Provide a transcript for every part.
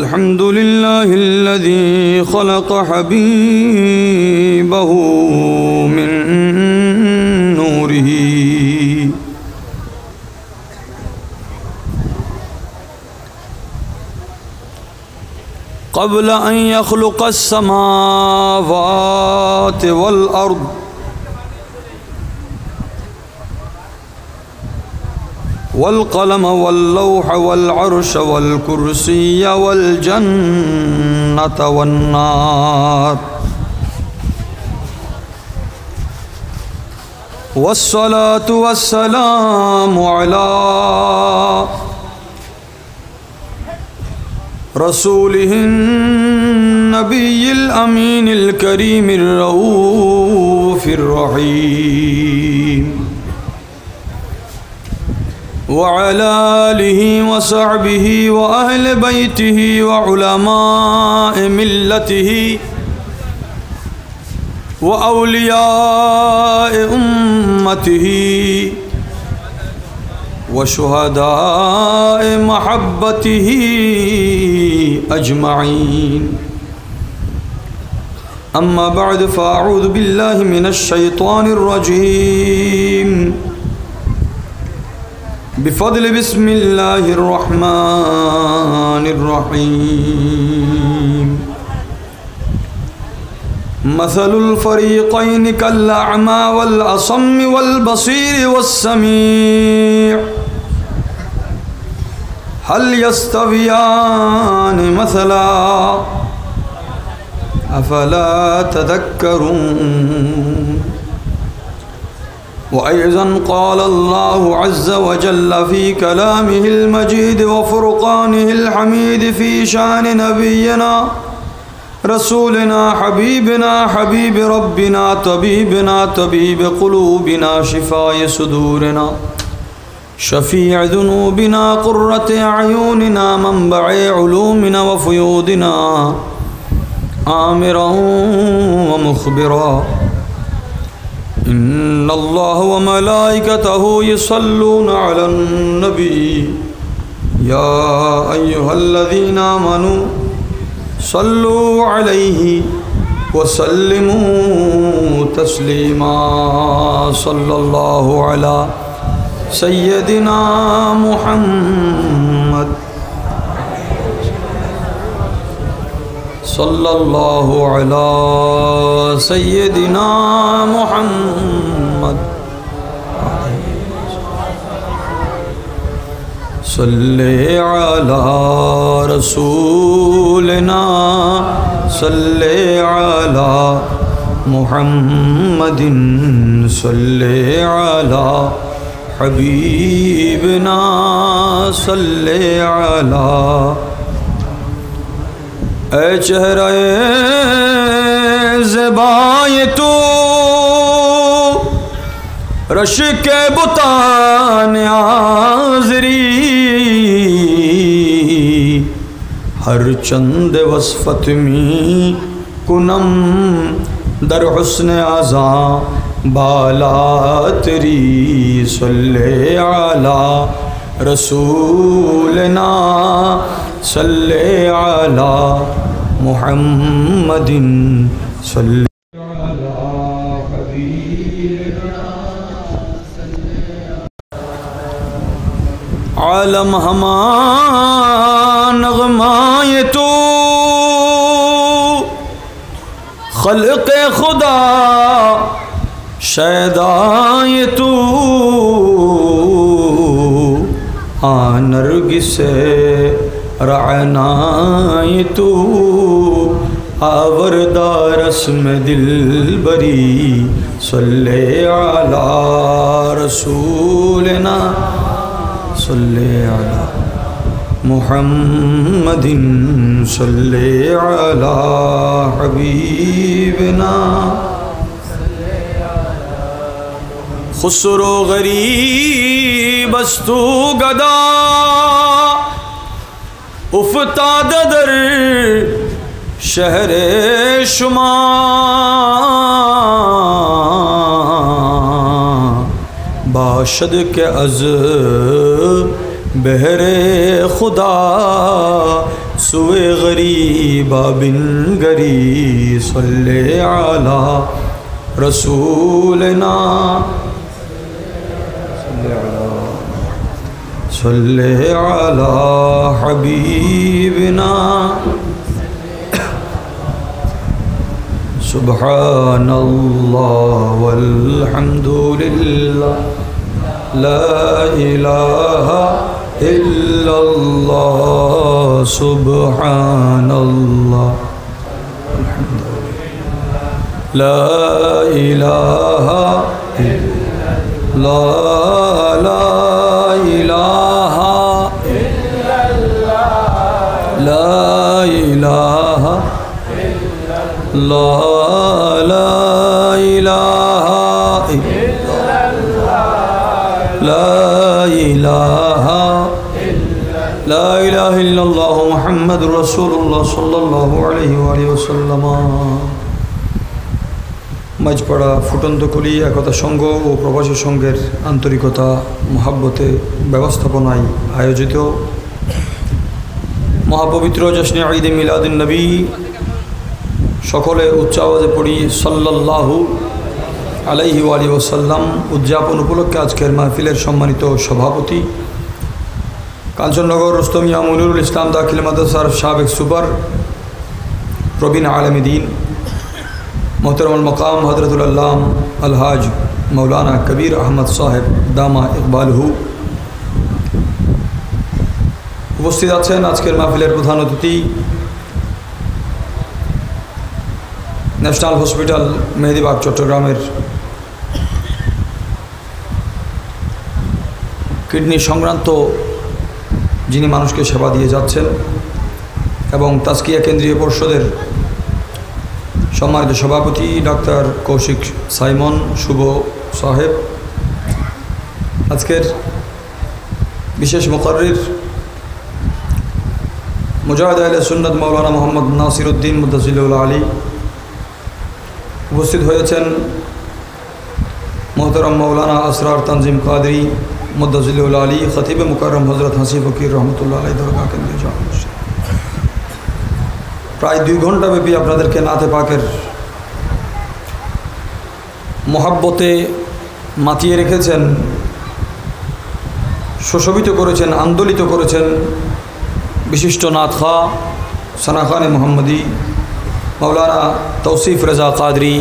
الحمد لله الذي خلق حبيبه من نوره قبل أن يخلق السماوات والأرض والقلم واللوح والعرش والكرسي والجنة والنار والصلاة والسلام على رسوله النبي الأمين الكريم الرؤوف الرحيم وعلى آله وصحبه وأهل بيته وعلماء ملته وأولياء أمته وشهداء محبته أجمعين أما بعد فأعوذ بالله من الشيطان الرجيم بفضل بسم الله الرحمن الرحيم مثل الفريقين كالأعمى والأصم والبصير والسميع هل يستويان مثلا أفلا تذكرون وأيضا قال الله عز وجل في كلامه المجيد وفرقانه الحميد في شأن نبينا رسولنا حبيبنا حبيب ربنا طبيبنا طبيب قلوبنا شفاء صدورنا شفيع ذنوبنا قرة أعيننا منبع علومنا وفيودنا آمرا ومخبرا إن الله وملائكته يصلون على النبي يا أيها الذين آمنوا صلوا عليه وسلموا تسليما صلى الله على سيدنا محمد صلى الله على سيدنا محمد صلی علی رسولنا صلی علی محمد صلی علی حبیبنا صلی علی اے چہرہ زیبائے تو رشک بتان آزری ہر چند وصفت می کنم در حسن آزاں بالا تری صلی علی رسولنا صلی علی محمد صلی عالم ہما نغمائے تو خلق خدا شیدائے تو نرگس رعنائے تو آوردہ رسم دل بری صلی علی رسولنا صلی علی محمد صلی علی حبیبنا خسرو غریب استو گدا افتاد در شہر شما باشد کے از बहरे खुदा सुए गरीबा बिन गरी सल्ले अला रसूलना सल्ले अला हबीबना सुब्हानल्लाह वल्हम्दुलिल्लाह ला इलाहा इल्लल्लाह सुब्हानल्लाह ला इलाहा इल्लल्लाह ला इलाहा ला इलाहा ला इलाहा ला इलाहा इल्लल्लाह मुहम्मदुर रसूलुल्लाह सल्लल्लाहु अलैहि वसल्लम। মাঝপাড়া ফুটন্তকলি একতা সংঘ ও প্রবাসী সংঘের আন্তরিকতা মহাব্বতে ব্যবস্থাপনায় আয়োজিত মহাপবিত্র জশ্নে ঈদে মিলাদুন নবী, সকলে উচ্চ আওয়াজে পড়ি সাল্লাল্লাহু আলাইহি ওয়াসাল্লাম উদযাপন উপলক্ষে আজকের মাহফিলের সম্মানিত সভাপতি কাঞ্চননগর রুস্তমিয়া মুনিরুল ইসলাম দাখিল মাদ্রাসার সাবেক সুপার প্রবীণ আলেম দ্বীন मोहतरम मकाम हज़रतुल अल्लाम अलहाज मौलाना कबीर अहमद साहेब दामा इकबालहू उपस्थित आছেন আজকের মাহফিলের প্রধান অতিথি ন্যাশনাল হসপিটাল মেহেদিবাগ চট্টগ্রামের কিডনি সংক্রান্ত যিনি মানুষকে সেবা দিয়ে যাচ্ছেন এবং তাজকিয়া কেন্দ্রীয় পরিষদের সম্মানিত সভাপতি ডক্টর কৌশিক সাইমন শুভ সাহেব, আজকের বিশেষ মুকর্রির মুজাহিদ আহলে সুন্নাত মৌলানা মোহাম্মদ নাসিরউদ্দিন মুদ্দাসিলুল আলী, উপস্থিত হয়েছেন মোহতরম মৌলানা আসরার তানজিম কাদরি মুদ্দাসিলুল আলী, খতিবে মুকাররম হজরত হাসি ফকির রহমতুল্লাহ আলাইহি দরগাহ কেন্দ্রীয় জামে মসজিদ। প্রায় 2 ঘন্টা ব্যাপী আপনাদেরকে নাতে পাকের মহাব্বতে মাতিয়ে রেখেছেন, সুশোভিত করেছেন, আন্দোলিত করেছেন বিশিষ্ট নাতখা সানাখানে মোহাম্মদী মৌলানা তৌসিফ রেজা কাদরি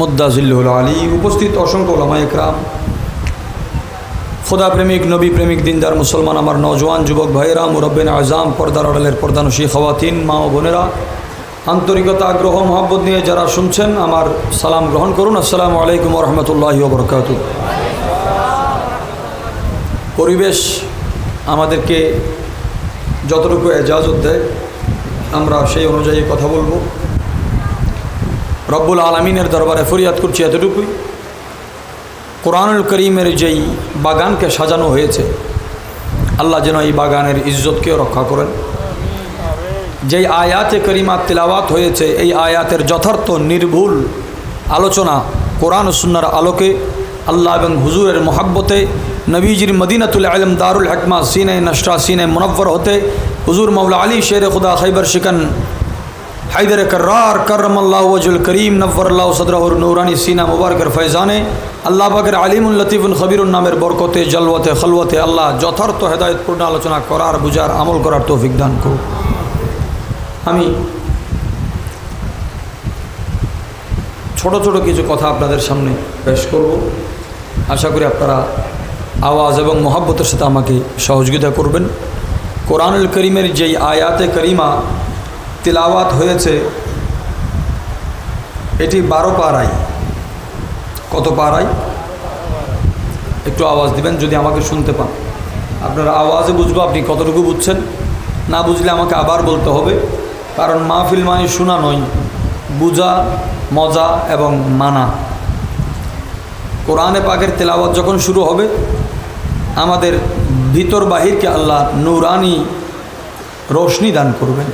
মুদ্দাসিলুল আলী, উপস্থিত অসংখ্য ওলামায়ে কেরাম, खुदा प्रेमिक नबी प्रेमिक दीनदार मुसलमान आमार नौजवान युवक भाईरा मुरब्बिन आज़ाम पर्दार आड़ालेर पर्दानशी खवातीन मा ओ बोनेरा आंतरिकता आग्रह मोहब्बत निये जारा शुनछेन आमार सालाम ग्रहण करुन। अस्सलामु आलैकुम वा रहमतुल्लाहि वा बाराकातुहु। परिवेश आमादेरके যতটুকু इजाजत देয় আমরা সেই অনুযায়ী কথা বলবো। রব্বুল আলামিনের দরবারে ফরিয়াদ করছি এতটুকুই, কোরআনুল করিমের যেই বাগানকে সাজানো হয়েছে আল্লাহ যেন এই বাগানের ইজ্জতকেও রক্ষা করেন। যেই আয়াতে করিমা তিলাওয়াত হয়েছে এই আয়াতের যথার্থ নির্ভুল আলোচনা কোরআন ও সুন্নাহর আলোকে আল্লাহ এবং হুজুরের মোহাব্বতে নবীজির মদিনাতুল ইলম দারুল হিকমা সিনে নশরা সিনে মুনव्वर হতে হুজুর মৌলা আলী শের খুদা খৈবর শিকন हैदर कर्रार करमल्लाहु वजहुल करीम नव्वरल्लाहु सदरहुर नूरानी सीना मुबारकर फैज़ाने अल्लाह पाकेर आलिमुल लतीफुल खबीरुन नामेर बरकते जलवते खलवते अल्लाह यथार्थ हेदायतपूर्ण आलोचना करार बुझार আমল করার তৌফিক দান করুন। আমি ছোট ছোট কিছু কথা আপনাদের সামনে পেশ করব, আশা করি আপনারা আওয়াজ এবং মহব্বতের সাথে আমাকে সহযোগিতা করবেন। কোরআনুল করিমের যেই আয়াতে করিমা তিলাওয়াত হয়েছে এটি 12 পারায়। কত পারায়? একটু আওয়াজ দিবেন যদি আমাকে শুনতে পান। আপনারা আওয়াজে বুঝবো আপনি কতটুকু বুঝছেন, না বুঝলে আমাকে আবার বলতে হবে, কারণ মাহফিল মানে শোনা নয়, বুঝা, মজা এবং মানা। কোরআনে পাকের তেলাওয়াত যখন শুরু হবে আমাদের ভিতর বাহিরকে আল্লাহ নূরানি রোশনি দান করবেন।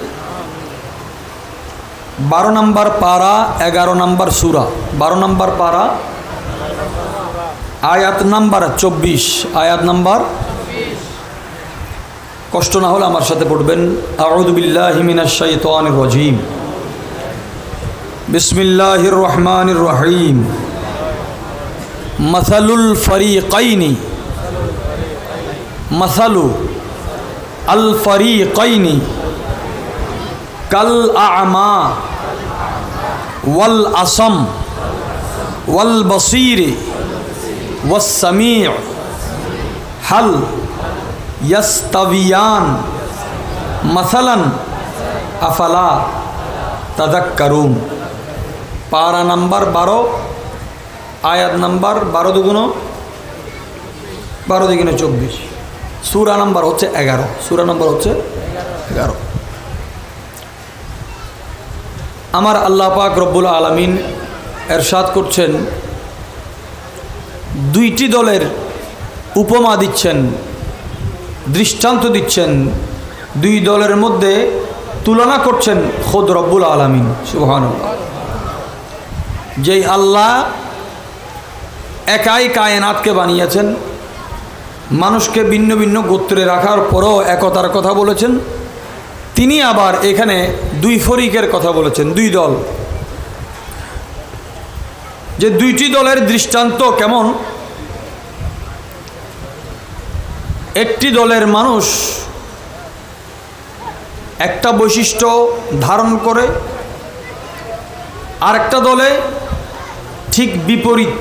12 নম্বর পারা 11 নম্বর সূরা, 12 নম্বর পারা আয়াত নম্বর 24, আয়াত নম্বর কষ্ট না হলে আমার সাথে পড়বেন আউযু বিল্লাহি মিনাশ শাইতানির রাজীম বিসমিল্লাহির রহমানির রহিম মাসালুল ফরিকাইনি মাসালু আল ফরিকাইনি কাল আ'মা ওয়াল আসাম ওয়াল বসীর ওয়াস সামি' হাল ইয়াস্তাবিয়ান মাসালান আফালা তাযাক্কারুন। পারা নাম্বার 12, আয়াত নাম্বার 12 দুগুণ 12 দুগুণে 24, সূরা নাম্বার হচ্ছে 11, সূরা নাম্বার হচ্ছে 11। আমার আল্লাহ পাক রব্বুল আলামিন এরশাদ করছেন, দুইটি দলের উপমা দিচ্ছেন, দৃষ্টান্ত দিচ্ছেন, দুই দলের মধ্যে তুলনা করছেন খোদ রব্বুল আলামিন সুবহানাল্লাহ। যেই আল্লাহ একাই কায়নাতকে বানিয়েছেন, মানুষকে ভিন্ন ভিন্ন গোত্রে রাখার পরও একতার কথা বলেছেন, তিনি আবার এখানে দুই ফরিকের কথা বলেছেন, দুই দল। যে দুইটি দলের দৃষ্টান্ত কেমন, একটি দলের মানুষ একটা বৈশিষ্ট্য ধারণ করে, আরেকটা দলে ঠিক বিপরীত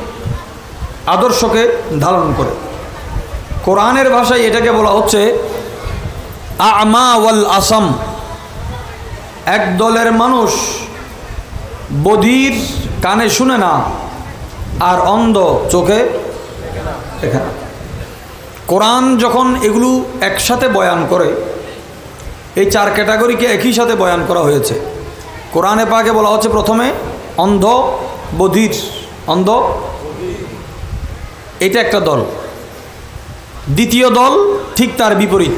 আদর্শকে ধারণ করে। কোরআনের ভাষায় এটাকে বলা হচ্ছে আ'মা ওয়াল আসাম। এক দলের মানুষ বধির, কানে শুনে না, আর অন্ধ, চোখে দেখে না। কোরআন যখন এগুলো একসাথে বয়ান করে, এই 4 ক্যাটাগরিকে একই সাথে বয়ান করা হয়েছে। কোরআনে পাকে বলা হচ্ছে প্রথমে অন্ধ, বধির, অন্ধ, এটা একটা দল। দ্বিতীয় দল ঠিক তার বিপরীত,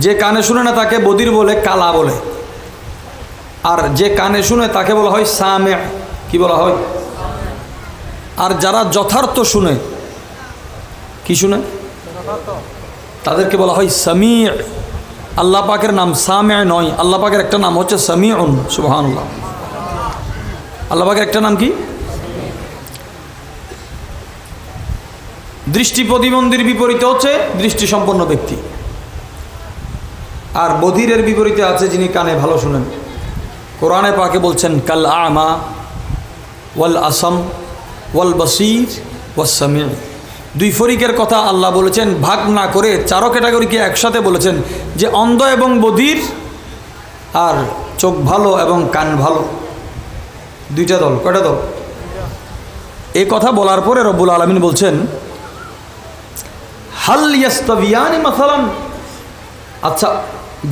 যে কানে শুনে না তাকে বধির বলে, কালা বলে, আর যে কানে শুনে তাকে বলা হয় সামে', কি বলা হয়? আর যারা যথার্থ শুনে, কি শুনে, তাদেরকে বলা হয় সামি'। আল্লাহ পাকের নাম সামে' নয়, আল্লাহ পাকের একটা নাম হচ্ছে সামিউন সুবহানাল্লাহ। আল্লাহ পাকের একটা নাম কি? দৃষ্টি প্রতিবন্ধীর বিপরীতে হচ্ছে দৃষ্টি সম্পন্ন ব্যক্তি, আর বধিরের বিপরীতে আছে যিনি কানে ভালো শুনেন। কোরআনে পাকে বলছেন কাল আ'মা ওয়াল আসাম ওয়াল বসীর ওয়াস সামি'। দুই ফরিকের কথা আল্লাহ বলেছেন, ভাগ না করে 4 ক্যাটাগরিকে একসাথে বলেছেন, যে অন্ধ এবং বধির, আর চোখ ভালো এবং কান ভালো, দুইটা দল। কয়টা দল? এই কথা বলার পরে রব্বুল আলামিন বলছেন হাল ইয়াস্তাবিয়ানি মাসালান। আচ্ছা,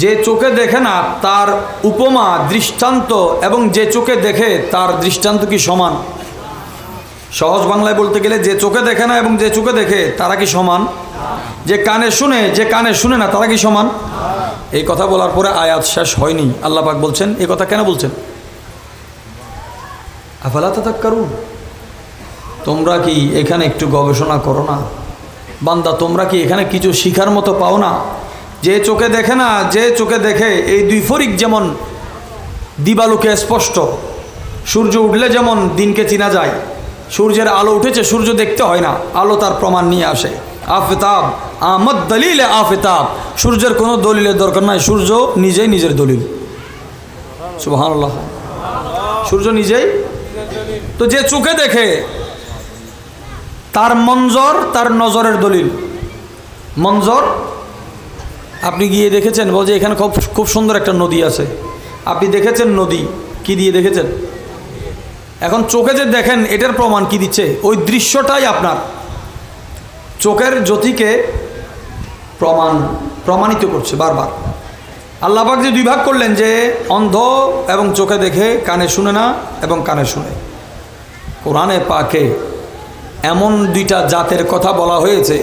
যে চোখে দেখে না তার উপমা দৃষ্টান্ত এবং যে চোখে দেখে তার দৃষ্টান্ত কি সমান? সহজ বাংলায় বলতে গেলে, যে চোখে দেখে না এবং যে চোখে দেখে তারা কি সমান? যে কানে শুনে, যে কানে শুনে না, তারা কি সমান? এই কথা বলার পরে আয়াত শেষ হয়নি। আল্লাহ পাক বলছেন, এই কথা কেন বলছেন? আফালা তাযাক্কারুন, তোমরা কি এখানে একটু গবেষণা করো না? বান্দা, তোমরা কি এখানে কিছু শিখার মতো পাও না? যে চোখে দেখে না, যে চোখে দেখে, এই দুই ফরিক যেমন দিবালোকে স্পষ্ট, সূর্য উঠলে যেমন দিনকে চেনা যায়, সূর্যের আলো উঠেছে, সূর্য দেখতে হয় না, আলো তার প্রমাণ নিয়ে আসে। আফতাব আমদ দলিল আফতাব, সূর্যের কোনো দলিলের দরকার নাই, সূর্য নিজেই নিজের দলিল সুবহানাল্লাহ। সূর্য নিজেই তো। যে চোখে দেখে তার মঞ্জর, তার নজরের দলিল। মঞ্জর, আপনি গিয়ে দেখেছেন, বলছে এখানে খুব সুন্দর একটা নদী আছে, আপনি দেখেছেন নদী, কি দিয়ে দেখেছেন? এখন চোখে যে দেখেন, এটার প্রমাণ কি দিচ্ছে? ওই দৃশ্যটাই আপনার চোখের জ্যোতিকে প্রমাণিত করছে বারবার। আল্লাহ পাক যে দুই ভাগ করলেন, যে অন্ধ এবং চোখে দেখে, কানে শুনে না এবং কানে শুনে। কোরআনে পাকে এমন দুইটা জাতের কথা বলা হয়েছে,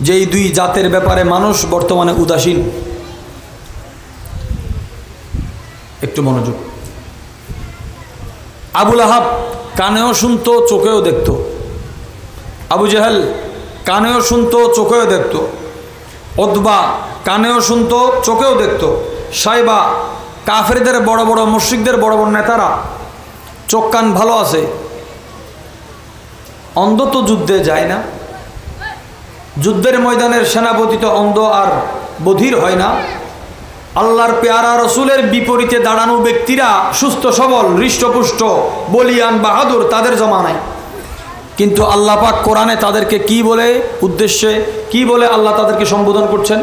যেই দুই জাতের ব্যাপারে মানুষ বর্তমানে উদাসীন। একটু মনোযোগ। আবু লাহাব কানেও শুনতো, চোখেও দেখতো। আবু জেহেল কানেও শুনতো, চোখেও দেখতো। উতবা কানেও শুনতো, চোখেও দেখতো। সাইবা কাফেরদের বড় বড় মুশরিকদের বড় বড় নেতারা চোখ কান ভালো আছে, অন্ধ তো যুদ্ধে যায় না, যুদ্ধের ময়দানের সেনাপতি তো অন্ধ আর বধির হয় না। আল্লাহর পেয়ারা রসুলের বিপরীতে দাঁড়ানো ব্যক্তিরা সুস্থ সবল, হৃষ্টপুষ্ট, বলিয়ান, বাহাদুর, তাদের জমানায়। কিন্তু আল্লাহ পাক কোরআনে তাদেরকে কি বলে উদ্দেশ্যে, কি বলে আল্লাহ তাদেরকে সম্বোধন করছেন?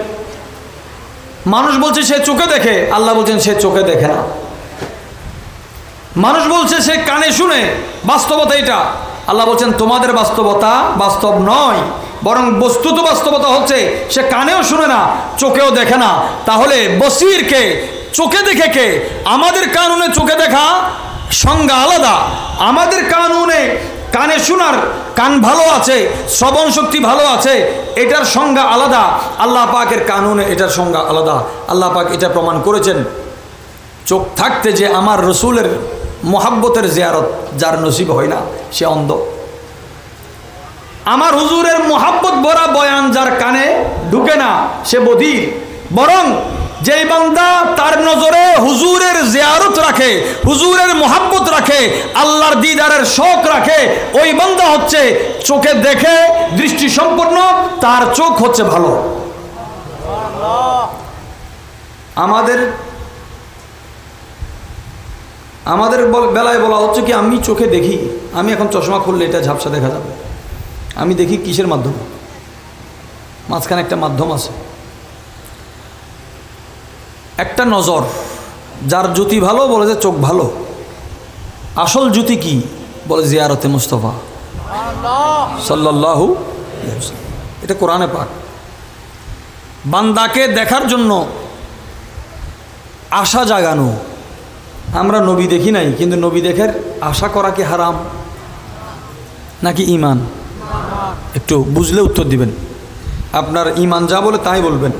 মানুষ বলছে সে চোখে দেখে, আল্লাহ বলছেন সে চোখে দেখে না। মানুষ বলছে সে কানে শুনে, বাস্তবতা এটা। আল্লাহ বলছেন তোমাদের বাস্তবতা বাস্তব নয়, বরং বস্তুত বাস্তবতা হচ্ছে সে কানেও শুনে না, চোখেও দেখে না। তাহলে বসির কে, চোখে দেখে কে? আমাদের কানুনে চোখে দেখা সংজ্ঞা আলাদা। আমাদের কানুনে কানে শোনার কান ভালো আছে, শ্রবণ শক্তি ভালো আছে, এটার সংজ্ঞা আলাদা। আল্লাহ পাকের কানুনে এটার সংজ্ঞা আলাদা। আল্লাহ পাক এটা প্রমাণ করেছেন চোখ থাকতে যে আমার রসুলের মোহাব্বতের জিয়ারত যার নসিব হয় না সে অন্ধ। আমার হুজুরের মোহাব্বত ভরা বয়ান যার কানে ঢুকে না সে বধির। বরং যেই বান্দা তার নজরে হুজুরের জিয়ারত রাখে, হুজুরের মোহাব্বত রাখে, আল্লাহর দিদারের শখ রাখে, ওই বান্দা হচ্ছে চোখে দেখে, দৃষ্টি সম্পন্ন, তার চোখ হচ্ছে ভালো। আমাদের বেলায় বলা হচ্ছে কি আমি চোখে দেখি, আমি এখন চশমা খুললে এটা ঝাপসা দেখা যাবে। আমি দেখি কিসের মাধ্যমে? মাঝখানে একটা মাধ্যম আছে, একটা নজর। যার জ্যোতি ভালো বলে যে চোখ ভালো। আসল জ্যোতি কি? বলে জিয়ারতে মুস্তাফা সাল্লাল্লাহু আলাইহি ওয়াসাল্লাম। এটা কোরআনে পাক। বান্দাকে দেখার জন্য আশা জাগানো। আমরা নবী দেখি নাই, কিন্তু নবী দেখার আশা করা কি হারাম নাকি ঈমান? একটু বুঝলে উত্তর দিবেন। আপনার ঈমান যা বলে তাই বলবেন।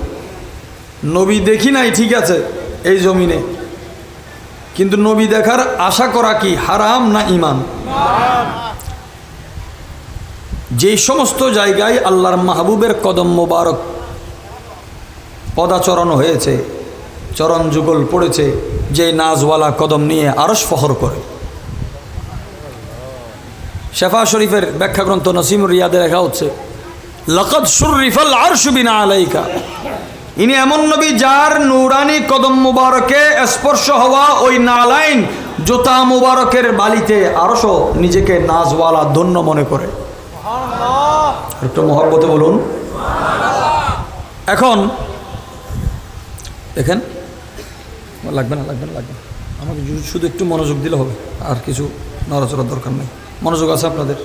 নবী দেখি নাই ঠিক আছে এই জমিনে, কিন্তু নবী দেখার আশা করা কি হারাম না ঈমান? যে সমস্ত জায়গায় আল্লাহর মাহবুবের কদম মোবারক পদাচরণ হয়েছে, চরণ যুগল পড়েছে, যে নাজওয়ালা কদম নিয়ে আরশ ফখর করে। শেফা শরীফের ব্যাখ্যা গ্রন্থ নসিমুর রিয়াদে লেখা হচ্ছে লাকাদ শুররিফাল আরশু বিনা আলাইকা। ইনি এমন নবী যার নূরানি কদম মুবারকে স্পর্শ হওয়া ওই নালাইন জোতা মুবারকের বালিতে আরশও নিজেকে নাজওয়ালা ধন্য মনে করে। একটু মহব্বতে বলুন। এখন দেখেন, লাগবে না আমাকে শুধু একটু মনোযোগ দিলে হবে, আর কিছু নড়াচড়ার দরকার নেই। মনোযোগ আছে আপনাদের?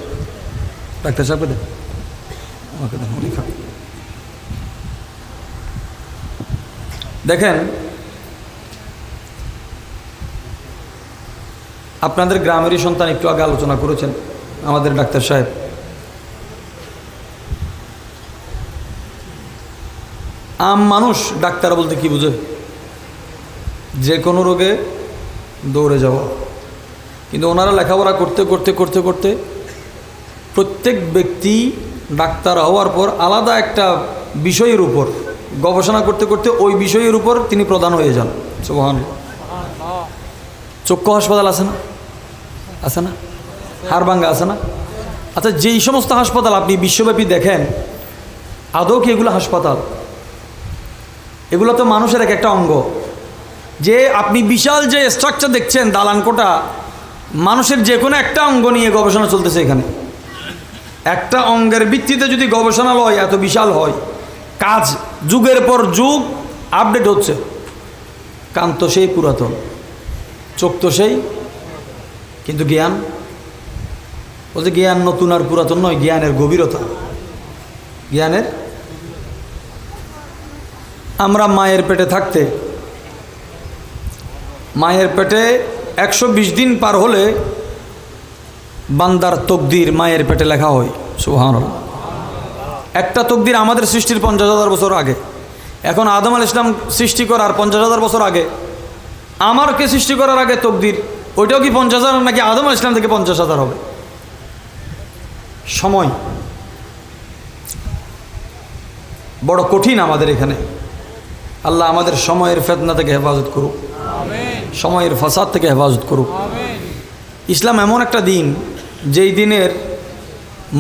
ডাক্তার সাহেব দেন, আমাকে দেখুন। দেখেন, আপনাদের গ্রামেরই সন্তান একটু আগে আলোচনা করেছেন আমাদের ডাক্তার সাহেব। আম মানুষ ডাক্তার বলতে কি বুঝে? যে কোনো রোগে দৌড়ে যাওয়া। কিন্তু ওনারা লেখাপড়া করতে করতে করতে করতে প্রত্যেক ব্যক্তি ডাক্তার হওয়ার পর আলাদা একটা বিষয়ের উপর গবেষণা করতে করতে ওই বিষয়ের উপর তিনি প্রধান হয়ে যান। সুবহানাল্লাহ। চক্ষু হাসপাতাল আছে না? আছে না? হাড়ভাঙ্গা আছে না? আচ্ছা, যেই সমস্ত হাসপাতাল আপনি বিশ্বব্যাপী দেখেন, আদৌ কি এগুলো হাসপাতাল? এগুলো তো মানুষের এক একটা অঙ্গ। যে আপনি বিশাল যে স্ট্রাকচার দেখছেন দালান কোটা, মানুষের যে কোনো একটা অঙ্গ নিয়ে গবেষণা চলতেছে এখানে। একটা অঙ্গের ভিত্তিতে যদি গবেষণালয় এত বিশাল হয়, কাজ যুগের পর যুগ আপডেট হচ্ছে। কান তো সেই পুরাতন, চোখ তো সেই, কিন্তু জ্ঞান বলছে জ্ঞান নতুন আর পুরাতন নয়, জ্ঞানের গভীরতা, জ্ঞানের। আমরা মায়ের পেটে থাকতে, মায়ের পেটে 120 দিন পার হলে বান্দার তকদির মায়ের পেটে লেখা হয়। সুবহানাল্লাহ। একটা তকদির আমাদের সৃষ্টির 50,000 বছর আগে। এখন আদম আলাইহিস সালাম সৃষ্টি করার 50,000 বছর আগে, আমারকে সৃষ্টি করার আগে তকদির, ওইটাও কি 50,000 নাকি আদম আলাইহিস সালাম থেকে 50,000 হবে? সময় বড় কঠিন আমাদের এখানে। আল্লাহ আমাদের সময়ের ফিতনা থেকে হেফাজত করুক, সময়ের ফাসাদ থেকে হেফাজত করুক। ইসলাম এমন একটা দিন যেই দিনের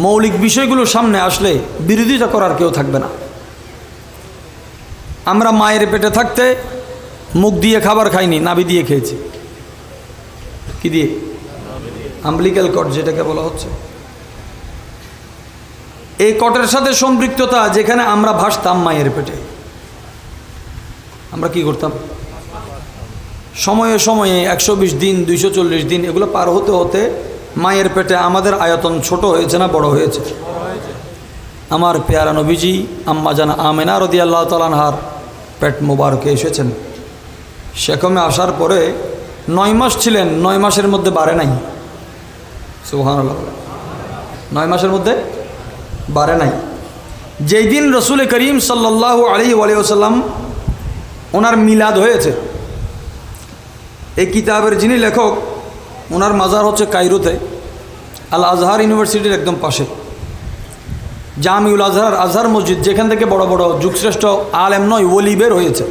মৌলিক বিষয়গুলো সামনে আসলে বিরোধিতা করার কেউ থাকবে না। আমরা মায়ের পেটে থাকতে মুখ দিয়ে খাবার খাইনি, নাভি দিয়ে খেয়েছি। কি দিয়ে? আম্বলিক্যাল কট যেটাকে বলা হচ্ছে। এই কটের সাথে সম্পৃক্ততা, যেখানে আমরা ভাসতাম মায়ের পেটে, আমরা কি করতাম? সময়ে সময়ে 120 দিন 240 দিন এগুলো পার হতে হতে মায়ের পেটে আমাদের আয়তন ছোট হয়েছে না বড় হয়েছে? আমার পেয়ারা নবীজি আম্মা জানা আমেনা রাদিয়াল্লাহু তাআলা আনহার পেট মোবারকে এসেছেন। সেখানে আসার পরে 9 মাস ছিলেন, 9 মাসের মধ্যে বাড়ে নাই। সুবহানাল্লাহ। 9 মাসের মধ্যে বাড়ে নাই। যেই দিন রসুল করিম সাল্লাল্লাহু আলাইহি ওয়াসাল্লাম ওনার মিলাদ হয়েছে, এই কিতাবের যিনি লেখক ওনার মাজার হচ্ছে কায়রোতে, আল আজহার ইউনিভার্সিটির একদম পাশে জামিউল আজহার, আজহার মসজিদ, যেখান থেকে বড় বড় যুগশ্রেষ্ঠ আলেম নয় ওলি বের হয়েছে।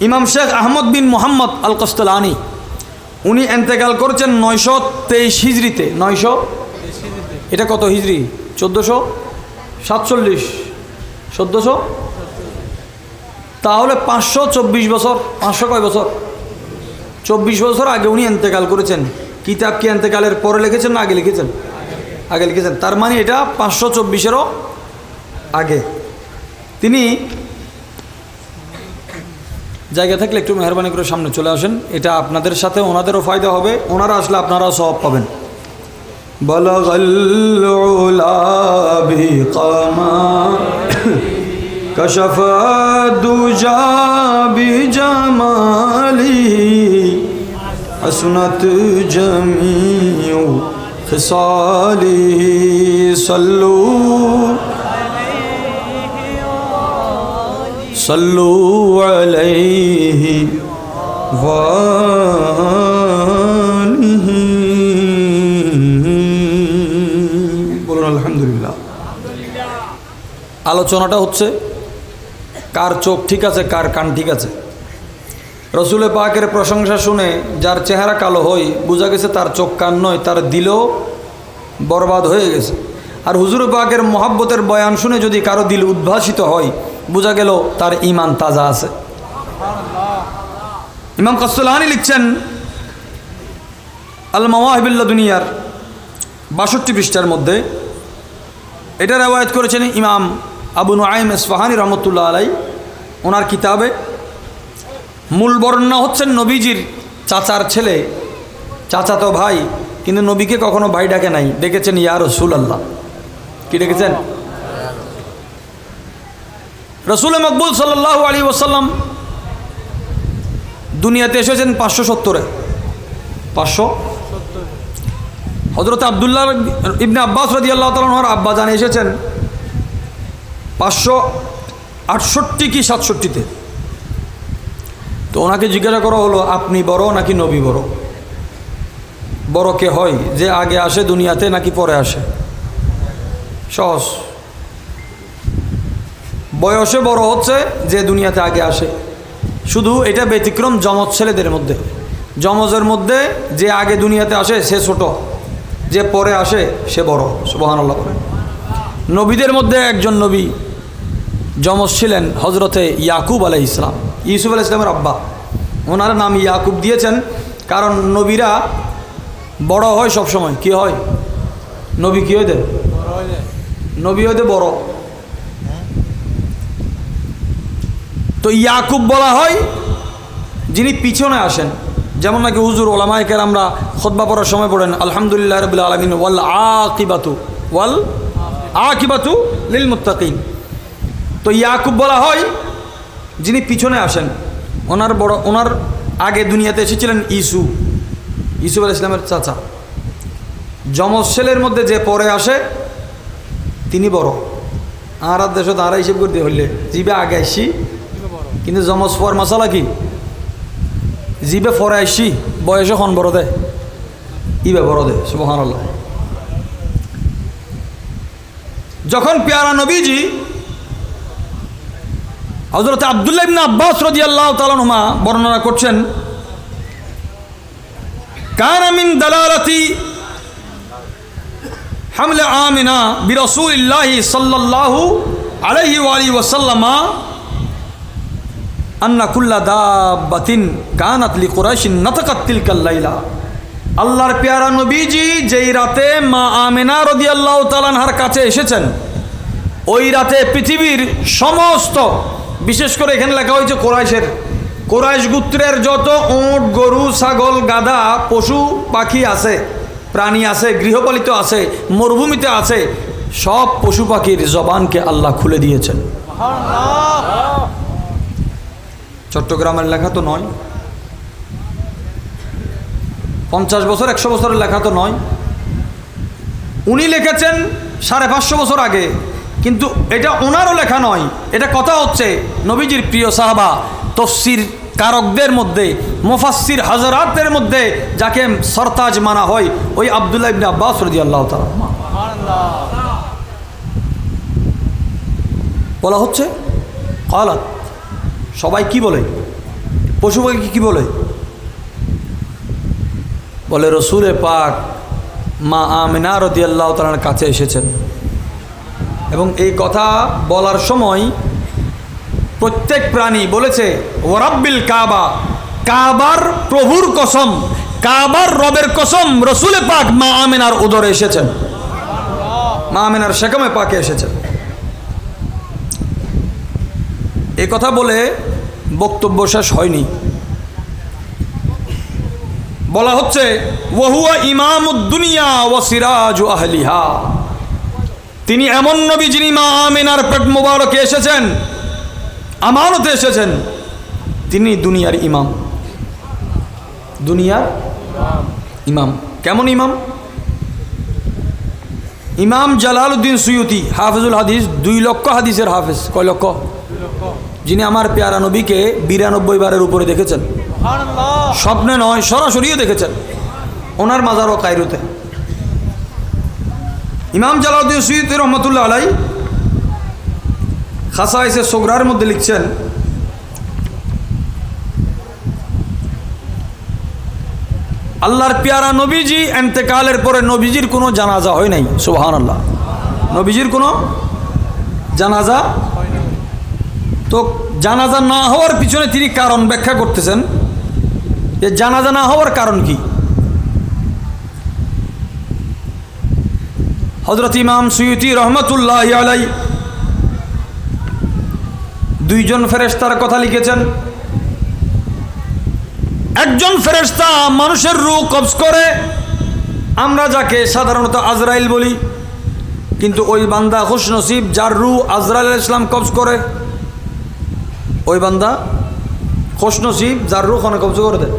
ইমাম শেখ আহমদ বিন মোহাম্মদ আল কস্তালানি উনি এন্তেকাল করেছেন 923 হিজরিতে। 900 এটা কত হিজরি? 1447, 1400, তাহলে 524 বছর। 500 কয় বছর? 24 বছর আগে উনি এন্তেকাল করেছেন। কিতাব কি এন্তেকালের পরে লিখেছেন না আগে লিখেছেন? আগে লিখেছেন। তার মানে এটা 524-এরও আগে। তিনি জায়গা থাকলে একটু মেহরবানি করে সামনে চলে আসেন, এটা আপনাদের সাথে ওনাদেরও ফায়দা হবে, ওনারা আসলে আপনারাও সওয়াব পাবেন। বালাগাল উলা বিকামা কাশাফা দুজা বিজামালি হাসনাত জামিউ খিসালি সাল্লু সাল্লু আলাইহি ওয়ালিহি। বলুন আলহামদুলিল্লাহ। আলোচনাটা হচ্ছে কার চোখ ঠিক আছে, কার কান ঠিক আছে। রসুল পাকের প্রশংসা শুনে যার চেহারা কালো হয় বোঝা গেছে তার চোখ কান নয়, তার দিলও বরবাদ হয়ে গেছে। আর হুজুর পাকের মহাব্বতের বয়ান শুনে যদি কারো দিল উদ্ভাসিত হয় বোঝা গেল তার ঈমান তাজা আছে। ইমাম কস্তালানি লিখছেন আল মাওয়াহিবুল লাদুনিয়ার 62 পৃষ্ঠার মধ্যে, এটা রিওয়ায়াত করেছেন ইমাম আবু নুআইম ইসফাহানি রহমতুল্লাহ আলাইহি ওনার কিতাবে। মূল বর্ণনা হচ্ছেন নবীজির চাচার ছেলে, চাচাতো ভাই, কিন্তু নবীকে কখনো ভাই ডাকে নাই, ডেকেছেন ইয়া রাসূলুল্লাহ। কি ডেকেছেন? রসুল মকবুল সাল্লাল্লাহু আলাইহি ওয়াসাল্লাম দুনিয়াতে এসেছেন 570-এ। 570 হযরত আব্দুল্লাহ ইবনে আব্বাস রাদিয়াল্লাহু তাআলা আনহুর আব্বা জান এসেছেন 568 কি 67-তে। তো ওনাকে জিজ্ঞাসা করা হলো, আপনি বড় নাকি নবী বড়? বড় কে হয়, যে আগে আসে দুনিয়াতে নাকি পরে আসে? সহজ। বয়সে বড় হচ্ছে যে দুনিয়াতে আগে আসে। শুধু এটা ব্যতিক্রম যমজ ছেলেদের মধ্যে। যমজের মধ্যে যে আগে দুনিয়াতে আসে সে ছোট, যে পরে আসে সে বড়। সুবহানাল্লাহ। নবীদের মধ্যে একজন নবী যমজ ছিলেন হজরতে ইয়াকুব আলাইহিস সালাম, ইউসুফ আলাইহিস সালামের আব্বা। ওনার নাম ইয়াকুব দিয়েছেন কারণ নবীরা বড় হয় সব সময়। কি হয়? নবী কি হইতে? নবী হইতে বড়। তো ইয়াকুব বলা হয় যিনি পিছনে আসেন। যেমন নাকি হুজুর ওলামায়ে কেরামরা খুতবা পড়ার সময় পড়েন আলহামদুলিল্লাহ রাব্বিল আলামিন ওয়াল আকিবাতু লিল মুত্তাকিন। তো ইয়াকুব বলা হয় যিনি পিছনে আসেন। ওনার আগে দুনিয়াতে এসেছিলেন ইউসুফ আলাইহিস সালামের চাচা। যমজ ছেলের মধ্যে যে পরে আসে তিনি বড়। আর দেশে তারা হিসেব করতে হইলে জিবে আগে আসি, কিন্তু যমজ পর মশালা কি জিবে পরে আসি বয়সে খন বড় দেয়, ইবে বড় দেয়। সুবহানাল্লাহ। যখন পেয়ারা নবীজি হযরত আব্দুল্লাহ ইবনে আব্বাস রাদিয়াল্লাহু তাআলা আনহুমা বর্ণনা করছেন, কানা মিন দালালাতি হামলে আমিনা বিরাসূলিল্লাহি সাল্লাল্লাহু আলাইহি ওয়া আলিহি ওয়াসাল্লাম আন্না কুল্লা দাব্বাতিন কানাত লিকুরাইশিন নাতাকাত তিলকাল লাইলা। আল্লাহর পেয়ারা নবীজি যেই রাতে মা আমিনা রাদিয়াল্লাহু তাআলা আনহার কাছে এসেছেন, ওই রাতে পৃথিবীর সমস্ত, বিশেষ করে এখানে লেখা হয়েছে কোরাইশ গোত্রের যত উট, গরু, ছাগল, গাধা, পশু পাখি আছে, প্রাণী আছে, গৃহপালিত আছে, মরুভূমিতে আছে, সব পশু পাখির জবানকে আল্লাহ খুলে দিয়েছেন। চট্টগ্রামের লেখা তো নয়, 50 বছর 100 বছরের লেখা তো নয়, উনি লিখেছেন 550 বছর আগে, কিন্তু এটা ওনারও লেখা নয়। এটা কথা হচ্ছে নবীজির প্রিয় সাহাবা, তফসির কারকদের মধ্যে, মুফাসসির হযরতের মধ্যে যাকে সরতাজ মানা হয়, ওই আব্দুল্লাহ ইবনে আব্বাস রাদিয়াল্লাহু তাআলা বলা হচ্ছে ক্বালাত। সবাই কি বলে? পশু পাখি কি বলে? বলে রসুল পাক মা আমিনা রাদিয়াল্লাহু তাআলার কাছে এসেছেন, এবং এই কথা বলার সময় প্রত্যেক প্রাণী বলেছে ওয়ারাব্বিল কাবা, কাবার প্রভুর কসম, কাবার রবের কসম, রসুল পাক মা আমিনার উদরে এসেছেন, মা আমিনার সেকামে পাকে এসেছেন। এই কথা বলে বক্তব্য শেষ হয়নি, বলা হচ্ছে ওয়াহুয়া ইমামুদ দুনিয়া ওয়া সিরাজু আহলিহা। তিনি এমন নবী যিনি মা আমিনার পেট মোবারকে এসেছেন, আমানতে এসেছেন, তিনি দুনিয়ার ইমাম, দুনিয়ার ইমাম। কেমন ইমাম? ইমাম জালালউদ্দিন সুয়ুতি হাফেজুল হাদিস, 2 লক্ষ হাদিসের হাফেজ। কয় লক্ষ? যিনি আমার পেয়ারা নবীকে 92 বারের উপরে দেখেছেন, স্বপ্নে নয় সরাসরিও দেখেছেন, ওনার মাজারও কায়রোতে। ইমাম জালালউদ্দিন সুয়ুতি রহমতুল্লাহ আলাই খাসাইসে সোগরার মধ্যে লিখছেন, আল্লাহর পেয়ারা নবীজি ইন্তেকালের পরে নবীজির কোনো জানাজা হয় নাই। সুবহানাল্লাহ, নবীজির কোনো জানাজা। তো জানাজা না হওয়ার পিছনে তিনি কারণ ব্যাখ্যা করতেছেন, যে জানাজা না হওয়ার কারণ কি। হযরত ইমাম সুয়ুতি রহমতুল্লাহি আলাই 2 জন ফেরেশতার কথা লিখেছেন। একজন ফেরেশতা মানুষের রূহ কবজ করে, আমরা যাকে সাধারণত আজরাইল বলি, কিন্তু ওই বান্দা খুশনসিব যার রূহ আজরাইল আলাইহিস সালাম কবজ করে, ওই বান্দা খুশনসিব যার রূহ খানে কবজ করে দেয়।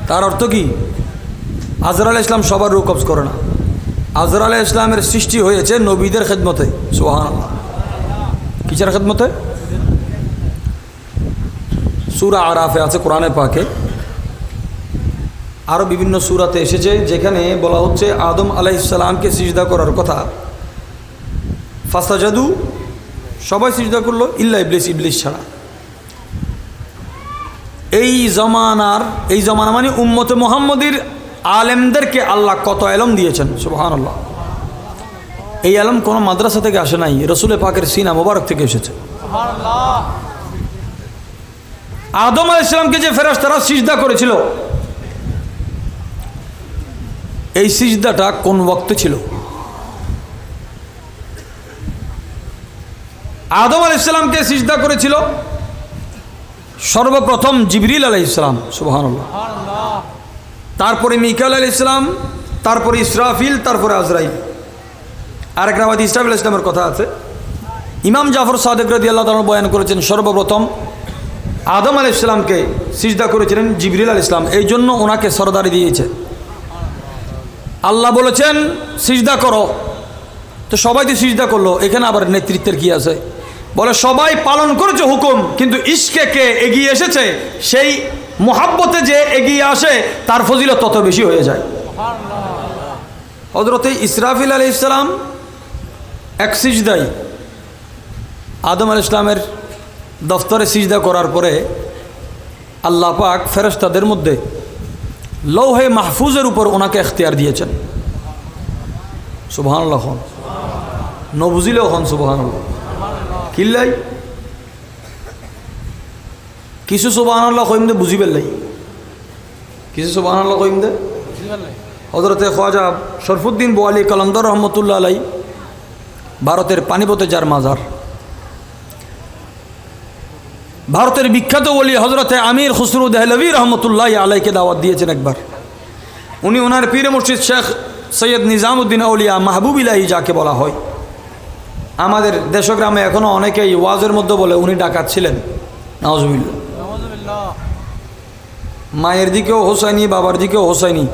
তার অর্থ কি? আজরাইল আলাইহিস সালাম সবার রূহ কবজ করে না। আজরাইল আলাইহিস সালামের সৃষ্টি হয়েছে নবীদের খেদমতে। সুবহানাল্লাহ, কিসের খেদমতে? সূরা আরাফে আছে কোরআনে পাকে, আরও বিভিন্ন সূরাতে এসেছে যেখানে বলা হচ্ছে আদম আলাইহিস সালামকে সিজদা করার কথা। ফাসাজাদু, সবাই সিজদা করলো ইল্লা ইবলিস, ইবলিস ছাড়া। এই জমানা মানে উম্মতে মুহাম্মদীর আলেমদেরকে আল্লাহ কত ইলম দিয়েছেন। সুবহানাল্লাহ, এই ইলম কোনো মাদ্রাসা থেকে আসে নাই, রসুল পাকের সিনা মোবারক থেকে এসেছে। সুবহানাল্লাহ। আদম আলাইহিস সালামকে যে ফেরেশতারা সিজদা করেছিল, এই সিজদাটা কোন ওয়াক্তে ছিল? আদম আলাইহিস সালামকে সিজদা করেছিল সর্বপ্রথম জিবরিল আলাইহিস সালাম। সুবহানাল্লাহ। তারপরে মিকাইল আলাইহিস সালাম, তারপরে ইসরাফিল, তারপরে আজরাইল। আরেক রাওয়াত ইসরাফিল আলাইহিস সালামের কথা আছে। ইমাম জাফর সাদিক রাদিয়াল্লাহু তাআলা বয়ান করেছেন সর্বপ্রথম আদম আলাইহিস সালামকে সিজদা করেছিলেন জিবরিল আলাইহিস সালাম, এই জন্য ওনাকে সরদারি দিয়েছে। আল্লাহ বলেছেন সিজদা করো, তো সবাই তো সিজদা করলো, এখানে আবার নেতৃত্বের কি আছে? বলে সবাই পালন করেছে হুকুম, কিন্তু ইশকে কে এগিয়ে এসেছে, সেই মোহাব্বতে যে এগিয়ে আসে তার ফজিলত তত বেশি হয়ে যায়। হযরতে ইসরাফিল আলাইহিস সালাম এক সিজদাই আদম আলাইহিস সালামের দফতরে সিজদা করার পরে আল্লাহ পাক ফেরেশতাদের মধ্যে লৌহে মাহফুজের উপর ওনাকে এখতিয়ার দিয়েছেন। সুবহানাল্লাহ হন, ন বুঝিলেও হন সুবহানাল্লাহ। কিল্লাই কিছু সুবহানাল্লাহ কইম দে বুঝি পেলাই, কিছু সুবহানাল্লাহ কইম দে হযরতে খ্বাজা শরফুদ্দিন বোয়ালি কলন্দর রহমতুল্লাহ আলাই, ভারতের পানিপথে যার মাজার, ভারতের বিখ্যাত ওলি হজরতে আমির খুসরু দেহলভি রহমতুল্লাহ আলাইকে দাওয়াত দিয়েছেন একবার। উনি ওনার পীরে মুর্শিদ শেখ সৈয়দ নিজামুদ্দিন আউলিয়া মাহবুব ইলাহি যাকে বলা হয়, আমাদের দেশগ্রামে এখনও অনেকেই ওয়াজের মধ্যে বলে উনি ডাকাত ছিলেন। নাউজুবিল্লাহ। মায়ের দিকেও হোসাইনি, বাবার দিকেও হোসাইনি,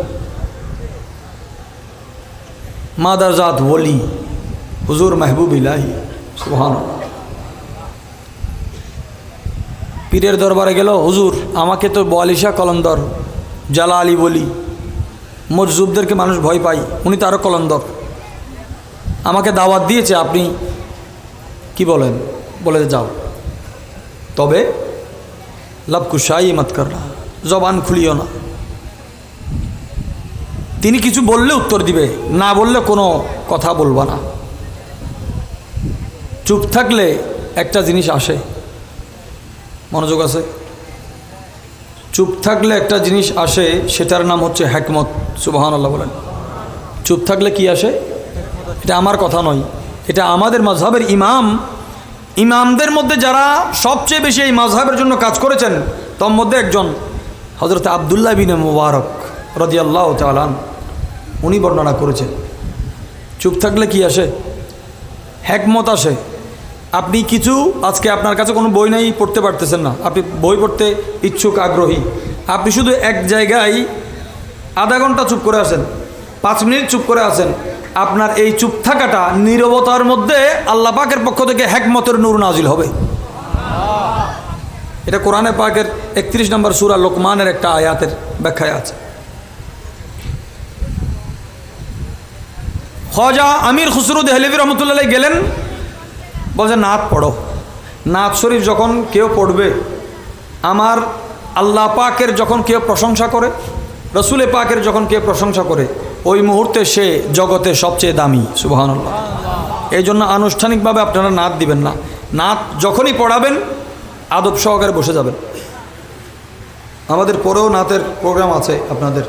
মাদারজাত ওলি হুজুর মাহবুব ইলাহি। সুবহানাল্লাহ। পীরের দরবারে গেল, হুজুর আমাকে তো বোয়ালিশা কলন্দর জালা আলী বলি, মজজুবদেরকে মানুষ ভয় পায়, উনি তো আরও কলন্দর, আমাকে দাওয়াত দিয়েছে, আপনি কি বলেন? বলে যাও, তবে লবকুশাই মত কর না, জবান খুলিও না। তিনি কিছু বললে উত্তর দিবে, না বললে কোনো কথা বলবা না। চুপ থাকলে একটা জিনিস আসে, মনোযোগ আছে, চুপ থাকলে একটা জিনিস আসে, সেটার নাম হচ্ছে হিকমত। সুবহানাল্লাহ বলেন। চুপ থাকলে কি আসে? এটা আমার কথা নয়, এটা আমাদের মাযহাবের ইমামদের মধ্যে যারা সবচেয়ে বেশি এই মাযহাবের জন্য কাজ করেছেন তার মধ্যে একজন হযরত আব্দুল্লাহ বিন মুবারক রাদিয়াল্লাহু তাআলা আনহু, উনি বর্ণনা করেছেন চুপ থাকলে কি আসে? হিকমত আসে। আপনি কিছু, আজকে আপনার কাছে কোনো বই নাই, পড়তে পারতেছেন না, আপনি বই পড়তে ইচ্ছুক, আগ্রহী, আপনি শুধু এক জায়গায় আধা ঘন্টা চুপ করে আছেন, 5 মিনিট চুপ করে আছেন, আপনার এই চুপ থাকাটা, নীরবতার মধ্যে আল্লাহ পাকের পক্ষ থেকে হিকমতের নূর নাজিল হবে। এটা কোরআনে পাকের 31 নম্বর সূরা লোকমানের একটা আয়াতের ব্যাখ্যায় আছে। খ্বাজা আমির খুসরু দেহলভি রহমতুল্লাহ আলাইহি গেলেন, বলছে নাত পড়ো। নাত শরীফ যখন কেউ পড়বে, আমার আল্লাহ পাকের যখন কেউ প্রশংসা করে, রসুলে পাকের যখন কেউ প্রশংসা করে, ওই মুহূর্তে সে জগতে সবচেয়ে দামি। সুবহানাল্লাহ। এই জন্য আনুষ্ঠানিকভাবে আপনারা নাত দিবেন না, নাত যখনই পড়াবেন আদব সহকারে বসে যাবেন। আমাদের পরেও নাতের প্রোগ্রাম আছে আপনাদের।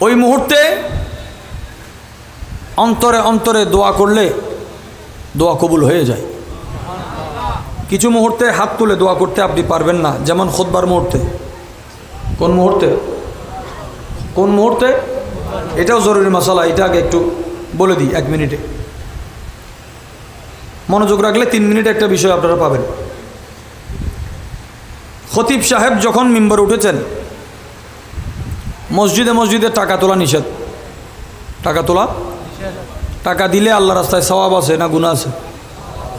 ওই মুহূর্তে অন্তরে অন্তরে দোয়া করলে দোয়া কবুল হয়ে যায়। কিছু মুহূর্তে হাত তুলে দোয়া করতে আপনি পারবেন না, যেমন খুতবার মুহূর্তে। কোন মুহূর্তে? কোন মুহূর্তে? এটাও জরুরি মশালা, এটা আগে একটু বলে দিই 1 মিনিটে। মনোযোগ রাখলে 3 মিনিটে একটা বিষয় আপনারা পাবেন। খতিব সাহেব যখন মিম্বরে উঠেছেন, মসজিদে মসজিদে টাকা তোলা নিষেধ। টাকা তোলা, টাকা দিলে আল্লাহ রাস্তায় সওয়াব আছে না গুনাহ আছে?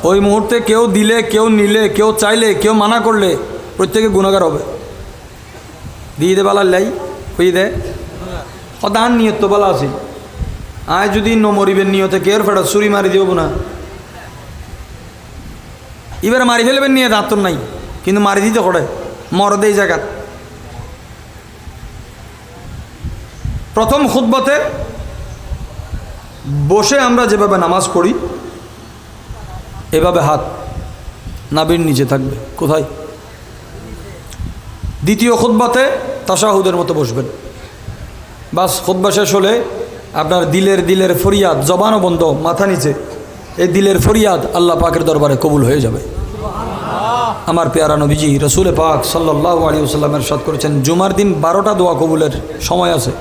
ওই মুহূর্তে কেউ দিলে, কেউ নিলে, কেউ চাইলে, কেউ মানা করলে প্রত্যেকে গুনাহগার হবে। দিয়ে দে বালা লাই হয়ে দে সদান নিয়ত তো বালা আছে। আয় যদি নমরিবেন নিয়তে কেউ ফেটা ছুরি মারি দিব না, এবারে মারি ফেলবেন নিয়ে দাঁত নাই, কিন্তু মারি দিতে করে মরদ এই জায়গা। প্রথম খুতবাতে বসে আমরা যেভাবে নামাজ পড়ি, এভাবে হাত নাভির নিচে থাকবে। কোথায়? দ্বিতীয় খুতবাতে তাশাহুদের মতো বসবেন। বাস খুতবা শেষ হলে আপনার দিলের ফরিয়াদ, জবানও বন্ধ, মাথা নিচে, এই দিলের ফরিয়াদ আল্লাহ পাকের দরবারে কবুল হয়ে যাবে। আমার পেয়ারা নবীজি রসুল পাক সাল্লাল্লাহু আলাইহি ওয়াসাল্লাম ইরশাদ করেছেন, জুমার দিন 12টা দোয়া কবুলের সময় আছে।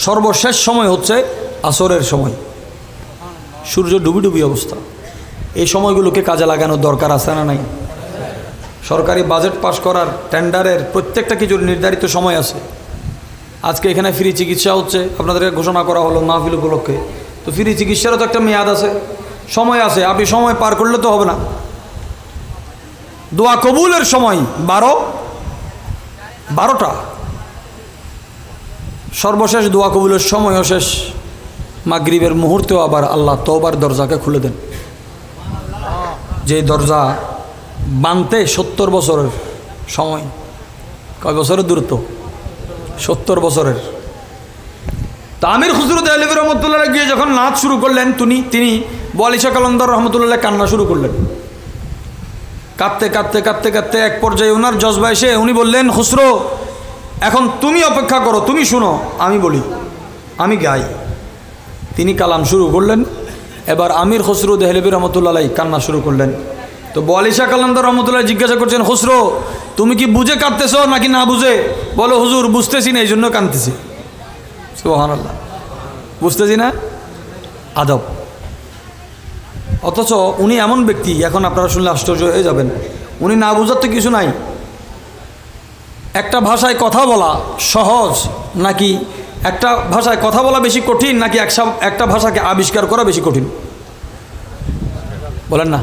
সর্বশেষ সময় হচ্ছে আসরের সময়, সূর্য ডুবি ডুবি অবস্থা। এই সময়গুলোকে কাজে লাগানোর দরকার আছে না নাই? সরকারি বাজেট পাস করার, টেন্ডারের প্রত্যেকটা কিছুর নির্ধারিত সময় আছে। আজকে এখানে ফ্রি চিকিৎসা হচ্ছে, আপনাদেরকে ঘোষণা করা হলো মাহফিল উপলক্ষে, তো ফ্রি চিকিৎসারও তো একটা মেয়াদ আছে, সময় আছে। আপনি সময় পার করলে তো হবে না। দোয়া কবুলের সময় 12টা। সর্বশেষ দোয়া কবুলের সময়ও শেষ। মাগরিবের মুহূর্তেও আবার আল্লাহ তওবার দরজাকে খুলে দেন। যে দরজা বানতে 70 বছরের সময়। কয় বছরের দূরত্ব? 70 বছরের। তা আমির খুসরো দেহলভী রহমতুল্লাহ গিয়ে যখন নাচ শুরু করলেন, তিনি বোয়ালিশা কালন্দর রহমতুল্লাহ কান্না শুরু করলেন। কাঁদতে কাঁদতে কাঁদতে কাঁদতে এক পর্যায়ে ওনার জজবা এসে উনি বললেন, খুসরো এখন তুমি অপেক্ষা করো, তুমি শুনো, আমি বলি, আমি গাই। তিনি কালাম শুরু করলেন। এবার আমির খুসরো দেহলভী রহমতুল্লাহ কান্না শুরু করলেন। তো বোয়ালিশা কালন্দর রহমতুল্লাহ জিজ্ঞাসা করছেন, খুসরো তুমি কি বুঝে কাঁদতেছ নাকি না বুঝে? বলো হুজুর বুঝতেছি না, এই জন্য কাঁদতেছি। সুবহানাল্লাহ, বুঝতেছি না, আদব। অথচ উনি এমন ব্যক্তি, এখন আপনারা শুনলে আশ্চর্য হয়ে যাবেন, উনি না বুঝার তো কিছু নাই। একটা ভাষায় কথা বলা সহজ নাকি একটা ভাষায় কথা বলা বেশি কঠিন, নাকি একটা ভাষাকে আবিষ্কার করা বেশি কঠিন? বলেন না।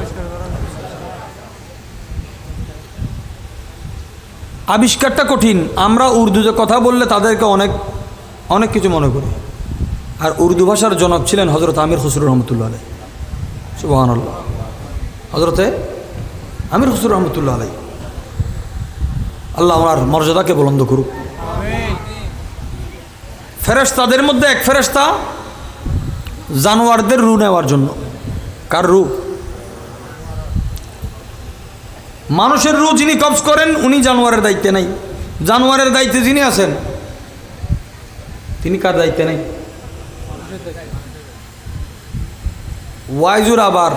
আবিষ্কারটা কঠিন। আমরা উর্দুতে কথা বললে তাদেরকে অনেক অনেক কিছু মনে করি। আর উর্দু ভাষার জনক ছিলেন হজরত আমির খুসরো রহমতুল্লাহ আলাই। সুবহানাল্লাহ। হজরতে আমির খুসরো রহমতুল্লাহ আলাই, আল্লাহ আমার মর্যাদাকে বুলন্দ করুক। ফেরেশতাদের মধ্যে এক ফেরেশতা জানোয়ারদের রু নেওয়ার জন্য। কার রু? মানুষের রু যিনি কবজ করেন উনি জানোয়ারের দায়িত্বে নাই। জানোয়ারের দায়িত্বে যিনি আছেন তিনি কার দায়িত্বে নেই? ওয়াইজুর আবার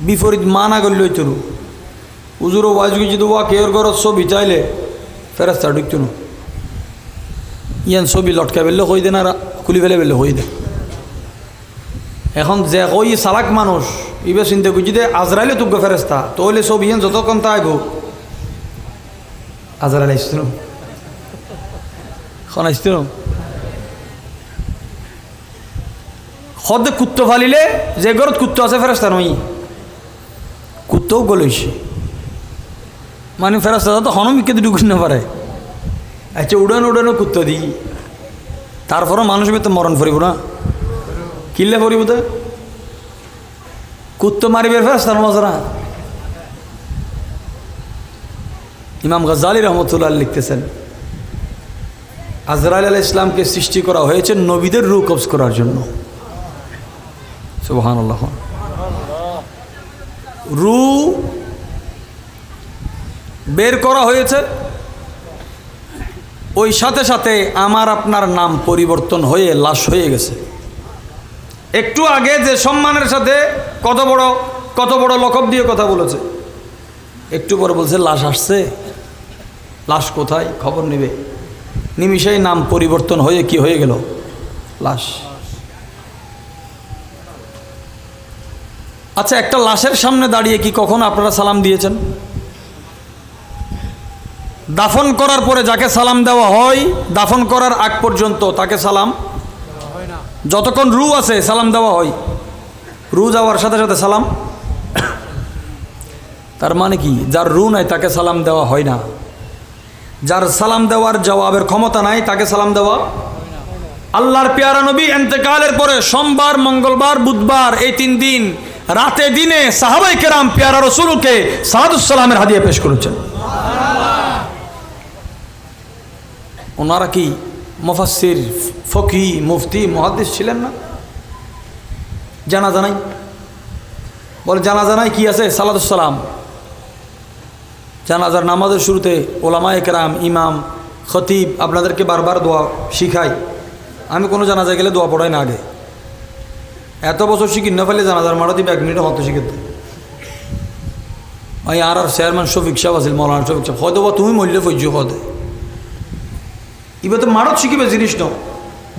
বিপরীত মানা করলে তরু উজুরও ওয়াইজুকে যদি ওয়া কেউর ঘরত ছবি চাইলে ফেরেশতা ঢুকতো না। ইয়ান ছবি লটকা ফেললে হই দেন আর খুলি ফেলে ফেললে হই দেন। এখন যে ওই চালাক মানুষ এবার চিন্তা করছি যে আজরাইলে তুগ্য ফেরেস্তা, তো হইলে ছবি ইয়ান যতক্ষণ তাইব আজরাইল আসছিল এখন আসছিল। সদে কুত্তো ফালিলে যে ঘরত কুত্তো আছে ফেরেস্তা নই, কুত্তও গলেছে মানে ফেরেস্তা তো হনমিকে ঢুকিয়ে না পারে। আচ্ছা উড়ানো উড়ানো কুত্তো দিই, তারপরও মানুষ তো মরণ পড়িব না, কিনলে পড়িব তো কুত্তো মারিবে ফেরেশতার মজরা। ইমাম গাজ্জালী রহমতুল্লাহ লিখতেছেন, আজরাইল আলাইহিস সালামকে সৃষ্টি করা হয়েছে নবীদের রূহ কবজ করার জন্য। সুবহানাল্লাহ। রূহ বের করা হয়েছে, ওই সাথে সাথে আমার আপনার নাম পরিবর্তন হয়ে লাশ হয়ে গেছে। একটু আগে যে সম্মানের সাথে কত বড় লকব দিয়ে কথা বলেছে, একটু পরে বলছে লাশ আসছে। লাশ কোথায়? খবর নেবে। নিমিষেই নাম পরিবর্তন হয়ে কি হয়ে গেল? লাশ। আচ্ছা, একটা লাশের সামনে দাঁড়িয়ে কি কখনো আপনারা সালাম দিয়েছেন? দাফন করার পরে যাকে সালাম দেওয়া হয়, দাফন করার আগ পর্যন্ত তাকে সালাম হয় না। যতক্ষণ রূহ আছে সালাম দেওয়া হয়, রূহ যাওয়ার সাথে সাথে সালাম। তার মানে কি? যার রূহ নাই তাকে সালাম দেওয়া হয় না। যার সালাম দেওয়ার জবাবের ক্ষমতা নাই তাকে সালাম দেওয়া। আল্লাহর পেয়ারা নবী ইন্তেকালের পরে সোমবার, মঙ্গলবার, বুধবার এই 3 দিন রাতে দিনে সাহাবায়ে কেরাম পেয়ারা রাসূলকে সালাতুস সালামের হাদিয়া পেশ করেছেন। ওনারা কি মুফাসসির, ফকি, মুফতি, মুহাদ্দিস ছিলেন না? জানাজা নাই? বলে জানাজা নাই কি আছে? সালাতুস সালাম। জানাজার নামাজের শুরুতে ওলামায়ে কেরাম, ইমাম, খতিব আপনাদেরকে বারবার দোয়া শিখায়। আমি কোনো জানাজা গেলে দোয়া পড়াই না আগে। এত বছর শিখি না ফেলে জানাজার মারা দিবে 1 মিনিটে হতে শিখে। ভাই আর চেয়ারম্যান শফিক সাহেব আছিল, মৌলানা শফিক সাহেব, হয়তো বা তুমি মরলে ফৈজ হতে এবার তো মারত শিখিবে জিনিস ন।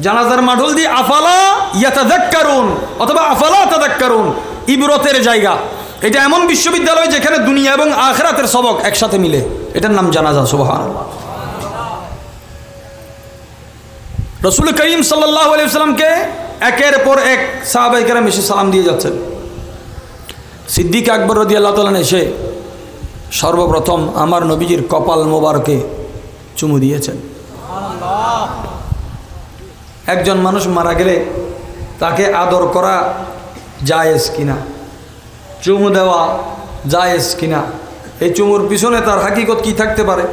জানাজার মাঠল দিয়ে আফালা ইয়াতাযাক্কারুন অথবা আফালা তাযাক্কারুন, ইবরতের জায়গা। এটা এমন বিশ্ববিদ্যালয় যেখানে দুনিয়া এবং আখিরাতের সবক একসাথে মিলে, এটার নাম জানাজা। সুবহানাল্লাহ। রাসূল করিম সাল্লাল্লাহু আলাইহি ওয়াসাল্লামকে একের পর এক সাহাবায়ে কেরাম এসে সালাম দিয়ে যাচ্ছেন। সিদ্দিক আকবর রাদিয়াল্লাহু তাআলা এসে সর্বপ্রথম আমার নবীজির কপাল মোবারকে চুমু দিয়েছেন। একজন মানুষ মারা গেলে তাকে আদর করা জায়েজ কিনা? চুমু দেওয়া জায়েজ কিনা, এই চুমুর পিছনে তার হাকিকত কি থাকতে পারে।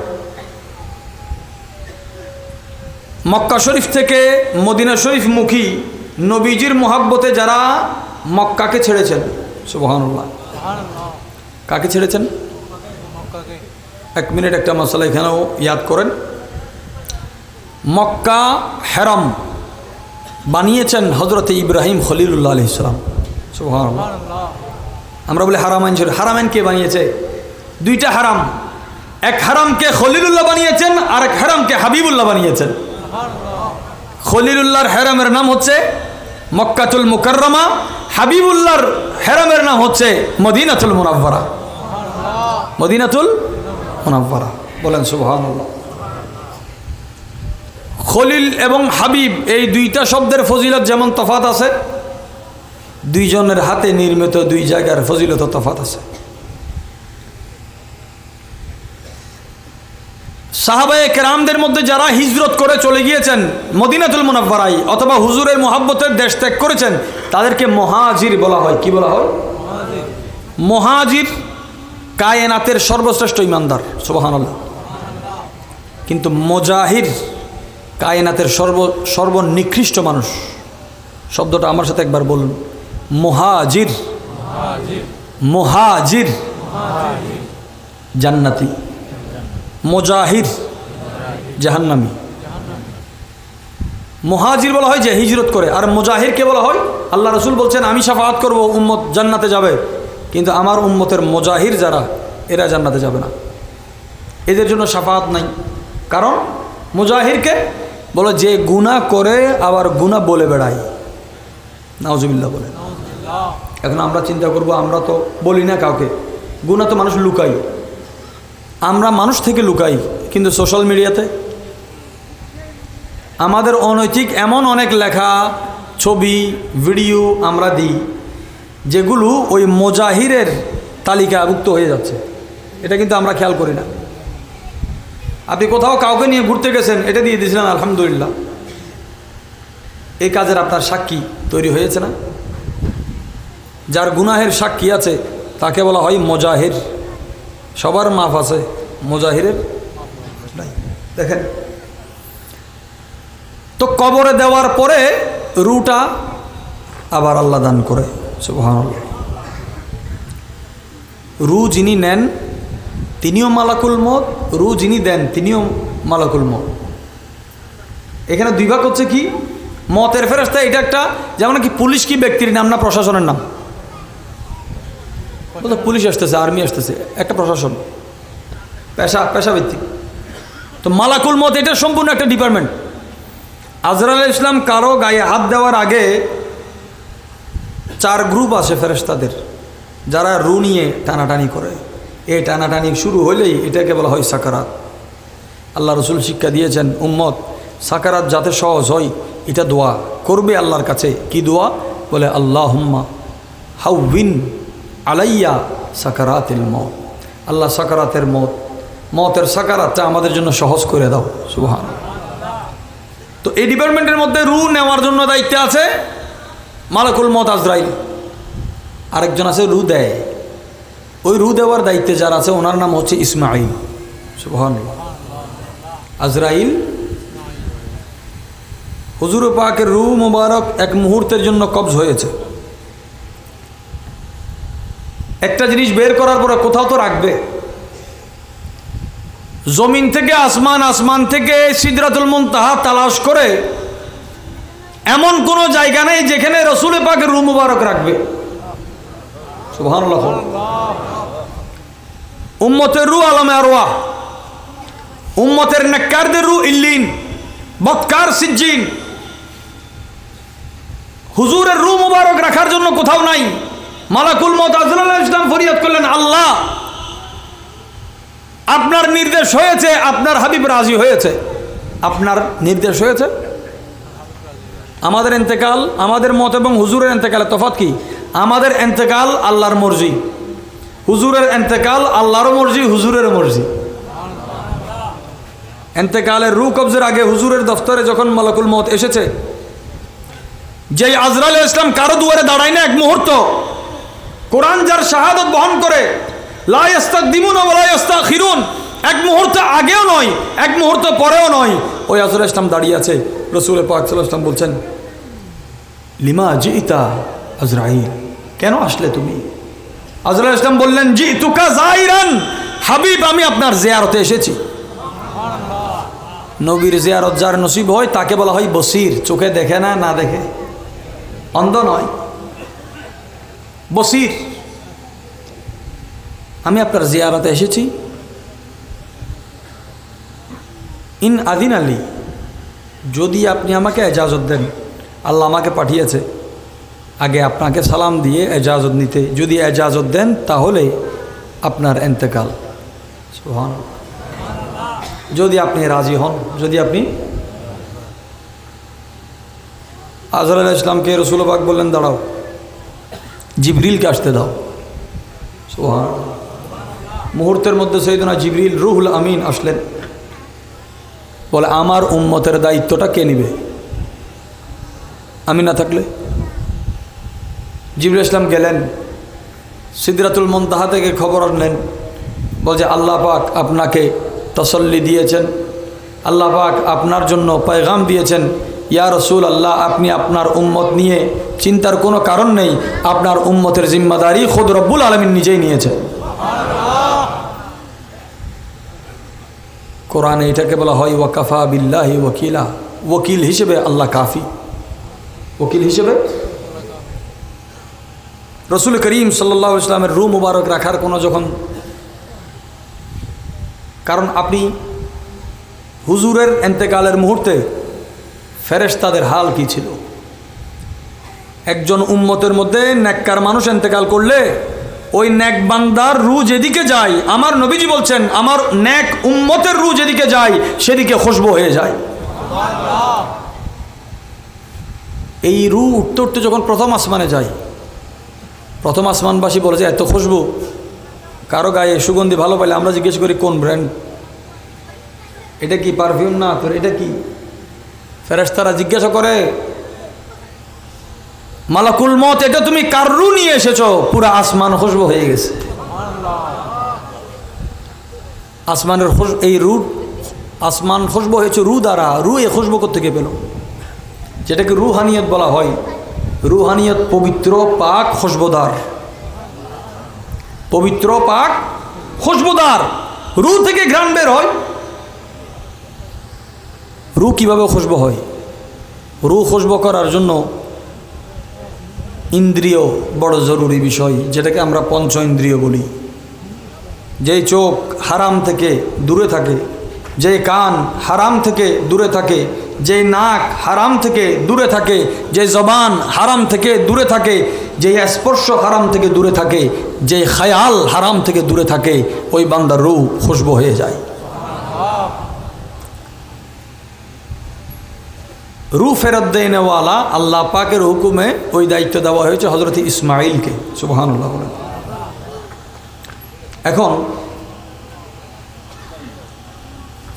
মক্কা শরীফ থেকে মদিনা শরীফ মুখী নবীজির মোহাব্বতে যারা মক্কাকে ছেড়েছেন, সুবহানাল্লাহ, কাকে ছেড়েছেন? এক মিনিট, একটা মশলা এখানেও ইয়াদ করেন। মক্কা হেরাম বানিয়েছেন হজরত ইব্রাহিম খলিলুল্লাহ আলাইহিস সালাম, সুবহানাল্লাহ। আমরা বলি হারামাইন শরীফ, হারামাইন কে বানিয়েছে? দুইটা হারাম, এক হারামকে খলিলুল্লাহ বানিয়েছেন আর এক হারামকে হাবিবুল্লাহ বানিয়েছেন। খলিলুল্লাহর হেরামের নাম হচ্ছে মক্কাতুল মুকাররমা, হাবিবুল্লাহর হেরামের নাম হচ্ছে মদিনাতুল মুনাওয়ারা, মদিনাতুল মুনাওয়ারা। বলেন সুবহানাল্লাহ। খলিল এবং হাবিব এই দুইটা শব্দের ফজিলত যেমন তফাত আছে, দুইজনের হাতে নির্মিত দুই জায়গার ফজিলত তফাত আছে। সাহাবায়ে কেরামদের মধ্যে যারা হিজরত করে চলে গিয়েছেন মদিনাতুল মুনাওয়ারায় অথবা হুজুরের মোহাব্বতের দেশ ত্যাগ করেছেন, তাদেরকে মুহাজির বলা হয়। কি বলা হয়? মুহাজির কায়নাতের সর্বশ্রেষ্ঠ ইমানদার, সুবহানাল্লাহ। কিন্তু মুজাহির কায়নাতের সর্বনিকৃষ্ট মানুষ। শব্দটা আমার সাথে একবার বলুন, মুহাজির। মুহাজির জান্নাতি, মুজাহির জাহান্নামী। মুহাজির বলা হয় যে হিজরত করে, আর মুজাহিরকে বলা হয়, আল্লাহ রসুল বলছেন আমি শাফাআত করব, উম্মত জান্নাতে যাবে, কিন্তু আমার উম্মতের মুজাহির যারা, এরা জান্নাতে যাবে না, এদের জন্য শাফাআত নাই। কারণ মুজাহিরকে বলে যে গুনাহ করে আবার গুনাহ বলে বেড়ায়, নাউজুবিল্লাহ বলে। এখন আমরা চিন্তা করব, আমরা তো বলি না কাউকে, গুনাহ তো মানুষ লুকাই, আমরা মানুষ থেকে লুকাই, কিন্তু সোশ্যাল মিডিয়াতে আমাদের অনৈতিক এমন অনেক লেখা, ছবি, ভিডিও আমরা দিই যেগুলো ওই মুজাহিরের তালিকাভুক্ত হয়ে যাচ্ছে। এটা কিন্তু আমরা খেয়াল করি না। আপনি কোথাও কাউকে নিয়ে ঘুরতে গেছেন, এটা দিয়ে দিয়েছিলেন আলহামদুলিল্লাহ, এই কাজের আপনার সাক্ষী তৈরি হয়েছে না? যার গুনাহের সাক্ষী আছে তাকে বলা হয় মুজাহির। সবার মাফ আছে, মুজাহিরের নাই। দেখেন তো, কবরে দেওয়ার পরে রুটা আবার আল্লাহ দান করে, সুবহানাল্লাহ। রু যিনি নেন তিনিও মালাকুল মউত, রু যিনি দেন তিনিও মালাকুল মউত। এখানে দুই ভাগ হচ্ছে কি, মতের ফেরেশতা এটা একটা, যেমন কি পুলিশ কি ব্যক্তির নাম না প্রশাসনের নাম? পুলিশ আসতেছে, আর্মি আসতেছে, একটা প্রশাসন, পেশাভিত্তিক। তো মালাকুল মউত এটা সম্পূর্ণ একটা ডিপার্টমেন্ট। আজরাইল আলাইহিস সালাম কারো গায়ে হাত দেওয়ার আগে 4 গ্রুপ আছে ফেরেশতাদের, যারা রু নিয়ে টানাটানি করে। এই টানাটানি শুরু হলেই এটাকে বলা হয় সাকারাত। আল্লাহ রসুল শিক্ষা দিয়েছেন, উম্মত সাকারাত যাতে সহজ হয় এটা দোয়া করবে আল্লাহর কাছে। কি দোয়া? বলে আল্লাহুম্মা হাউবিন আলাইয়া সাকারাতিল মউত। আল্লাহ সাকারাতের মতের সাকারাতটা আমাদের জন্য সহজ করে দাও, সুবহানাল্লাহ। তো এই ডিপার্টমেন্টের মধ্যে রু নেওয়ার জন্য দায়িত্বে আছে মালাকুল মউত আজরাইল, আরেকজন আছে রু দেয়। ওই রু দেওয়ার দায়িত্বে যারা আছে ওনার নাম হচ্ছে ইসমাঈল, সুবহানাল্লাহ। আজরাইল হুজুর পাকের রু মুবারক এক মুহূর্তের জন্য কবজ হয়েছে। একটা জিনিস বের করার পরে কোথাও তো রাখবে। জমিন থেকে আসমান, আসমান থেকে সিদরাতুল মুনতাহা তালাশ করে এমন কোনো জায়গা নেই যেখানে রসুল পাকের রু মুবারক রাখবে, সুবহানাল্লাহ। উম্মতের রু আলমে আরওয়াহ, উম্মতের নেককারদের রু ইল্লিন, বদকার সিজ্জিন। হুজুরের রু মুবারক রাখার জন্য কোথাও নাই। মালাকুল মউত আজরাইল আলাইহিস সালাম ফরিয়াদ করলেন, আল্লাহ আপনার নির্দেশ হয়েছে, আপনার হাবিব রাজি হয়েছে, আপনার নির্দেশ হয়েছে। আমাদের ইন্তেকাল, আমাদের মত এবং হুজুরের ইন্তেকালের তফাৎ কি? আমাদের ইন্তেকাল আল্লাহর মর্জি, হুজুরের ইন্তেকাল আল্লাহর মর্জি, হুজুরের মর্জি। ইন্তেকালের রু কবজের আগে হুজুরের দফতরে যখন মালাকুল মউত এসেছে, যেই আজরাইল আলাইহিস সালাম কারো দুয়ারে দাঁড়ায় না এক মুহূর্ত, কোরআন যার শাহাদত বহন করে লা ইস্তাকদিমুনা ওয়া লা ইস্তাখিরুন, এক মুহূর্ত আগেও নয়, এক মুহূর্ত পরেও নয়। ওই আজরাইল ইসলাম দাঁড়িয়ে আছে, রাসূল পাক সাল্লাল্লাহু আলাইহি ওয়াসাল্লাম বলছেন, লিমা জিইতা আজরাইল, কেন আসলে তুমি? আজরাইল ইসলাম বললেন, জিতুকা যায়রান, হাবিব আমি আপনার জিয়ারতে এসেছি। নবীর জিয়ারত যার নসিব হয় তাকে বলা হয় বসির, চোখে দেখে না, না দেখে, অন্ধ নয়, বসির। আমি আপনার জিয়ারতে এসেছি। ইন আদিন আলী, যদি আপনি আমাকে এজাজত দেন, আল্লাহ আমাকে পাঠিয়েছে আগে আপনাকে সালাম দিয়ে এজাজত নিতে, যদি এজাজত দেন তাহলে আপনার ইন্তেকাল। সুবহানাল্লাহ। যদি আপনি রাজি হন, যদি আপনি। আজরাইল ইসলামকে রাসূল পাক বললেন, দাঁড়াও, জিবরিলকে আসতে দাও। সুবহানাল্লাহ। মুহূর্তের মধ্যে সাইয়েদনা জিবরিল রুহুল আমিন আসলেন। বলে, আমার উম্মতের দায়িত্বটা কে নেবে? আমি না থাকলে? জিবরিল ইসলাম গেলেন, সিদরাতুল মুনতাহা থেকে খবর আনলেন, বলছে আল্লাহ পাক আপনাকে তসল্লি দিয়েছেন, আল্লাহ পাক আপনার জন্য পয়গাম দিয়েছেন, ইয়া রাসূল আল্লাহ, আপনি আপনার উম্মত নিয়ে চিন্তার কোনো কারণ নেই, আপনার উম্মতের জিম্মাদারি খুদ রব্বুল আলামিন নিজেই নিয়েছেন। কোরআনে এটাকে বলা হয় ওয়াকাফা বিল্লাহি ওয়াকিলা, ওকিল হিসেবে আল্লাহ কাফি, ওকিল হিসেবে। রসুল করিম সাল্লাল্লাহু আলাইহি ওয়াসাল্লামের রূহ মুবারক রাখার কোনো যখন, কারণ আপনি হুজুরের ইন্তেকালের মুহূর্তে ফেরেশতাদের হাল কি ছিল? একজন উম্মতের মধ্যে নেককার মানুষ ইন্তেকাল করলে ওই নেক বান্দার রূহ যেদিকে যায়, আমার নবীজি বলছেন, আমার নেক উম্মতের রূহ যেদিকে যায় সেদিকে খুশবু হয়ে যায়। এই রূহ উঠতে উঠতে যখন প্রথম আসমানে যায়, প্রথম আসমানবাসী বলে যে এত খুশবু, কারো গায়ে সুগন্ধি ভালো পাইলে আমরা জিজ্ঞেস করি কোন ব্র্যান্ড, এটা কি পারফিউম? না, তোর এটা কি? ফেরেশতারা জিজ্ঞাসা করে, মালাকুল মত, এটা তুমি কার রূহ নিয়ে এসেছো? পুরো আসমান খুশবু হয়ে গেছে। আসমানের এই রূহ, আসমান খুশবু হয়েছে রূহ দ্বারা। রূহ এই খুশবু কোত্থেকে পেল? যেটাকে রুহানিয়ত বলা হয়। রুহানিয়ত পবিত্র, পাক, খুশবুদার। পবিত্র, পাক, খুশবুদার। রূহ থেকে ঘ্রাণ বের হয়। রূহ কীভাবে খুশবু হয়? রূহ খুশবু করার জন্য ইন্দ্রিয় বড় জরুরি বিষয়, যেটাকে আমরা পঞ্চ ইন্দ্রিয় বলি। যেই চোখ হারাম থেকে দূরে থাকে, যেই কান হারাম থেকে দূরে থাকে, যেই নাক হারাম থেকে দূরে থাকে, যে জবান হারাম থেকে দূরে থাকে, যেই স্পর্শ হারাম থেকে দূরে থাকে, যেই খেয়াল হারাম থেকে দূরে থাকে, ওই বান্দার রূহ খুশবু হয়ে যায়। রূহ ফেরত দেওয়ালা আল্লাহ পাকের হুকুমে ওই দায়িত্ব দেওয়া হয়েছে হযরত ইসমাঈলকে। সুবহানাল্লাহ। এখন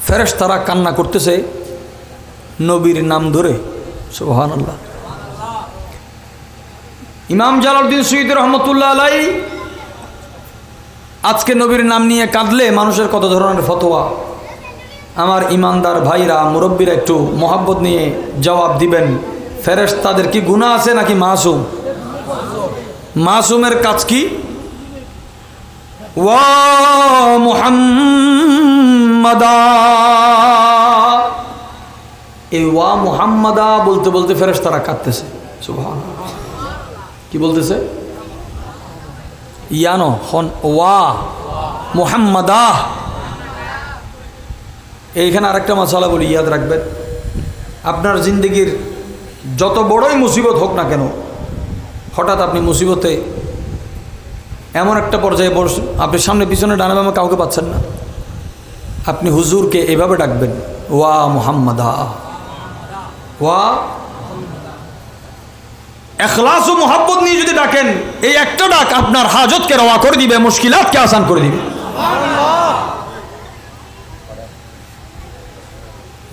ফেরেশতারা কান্না করতেছে নবীর নাম ধরে। সুবহানাল্লাহ। ইমাম জালালউদ্দিন সুয়ুতী রহমতুল্লাহ আলাইহি আজকে নবীর নাম নিয়ে কাঁদলে মানুষের কত ধরনের ফতোয়া। আমার ইমানদার ভাইরা, মুরব্বীরা একটু মোহাব্বত নিয়ে জবাব দিবেন। ফেরেশতাদের কি গুনাহ আছে নাকি মাসুম? মাসুমের কাজ কি? ওয়া মুহাম্মাদা, এই ওয়া মুহাম্মাদা বলতে বলতে ফেরেশতারা কাঁদতেছে। সুবহানাল্লাহ। কি বলতেছে? ইয়ানো হন ওয়া মুহাম্মাদা। এইখানে আরেকটা মাসালা বলি, ইয়াদ রাখবেন। আপনার জিন্দগির যত বড়ই মুসিবত হোক না কেন, হঠাৎ আপনি মুসিবতে এমন একটা পর্যায়ে বসেন, আপনি সামনে পিছনে ডানে বামে কাউকে পাচ্ছেন না, আপনি হুজুরকে এভাবে ডাকবেন, ওয়া মুহাম্মাদা। ওয়া ইখলাস ও মুহাব্বত নিয়ে যদি ডাকেন, এই একটা ডাক আপনার হাজতকে রওয়া করে দিবে, মুশকিলাতকে আসান করে দিবে।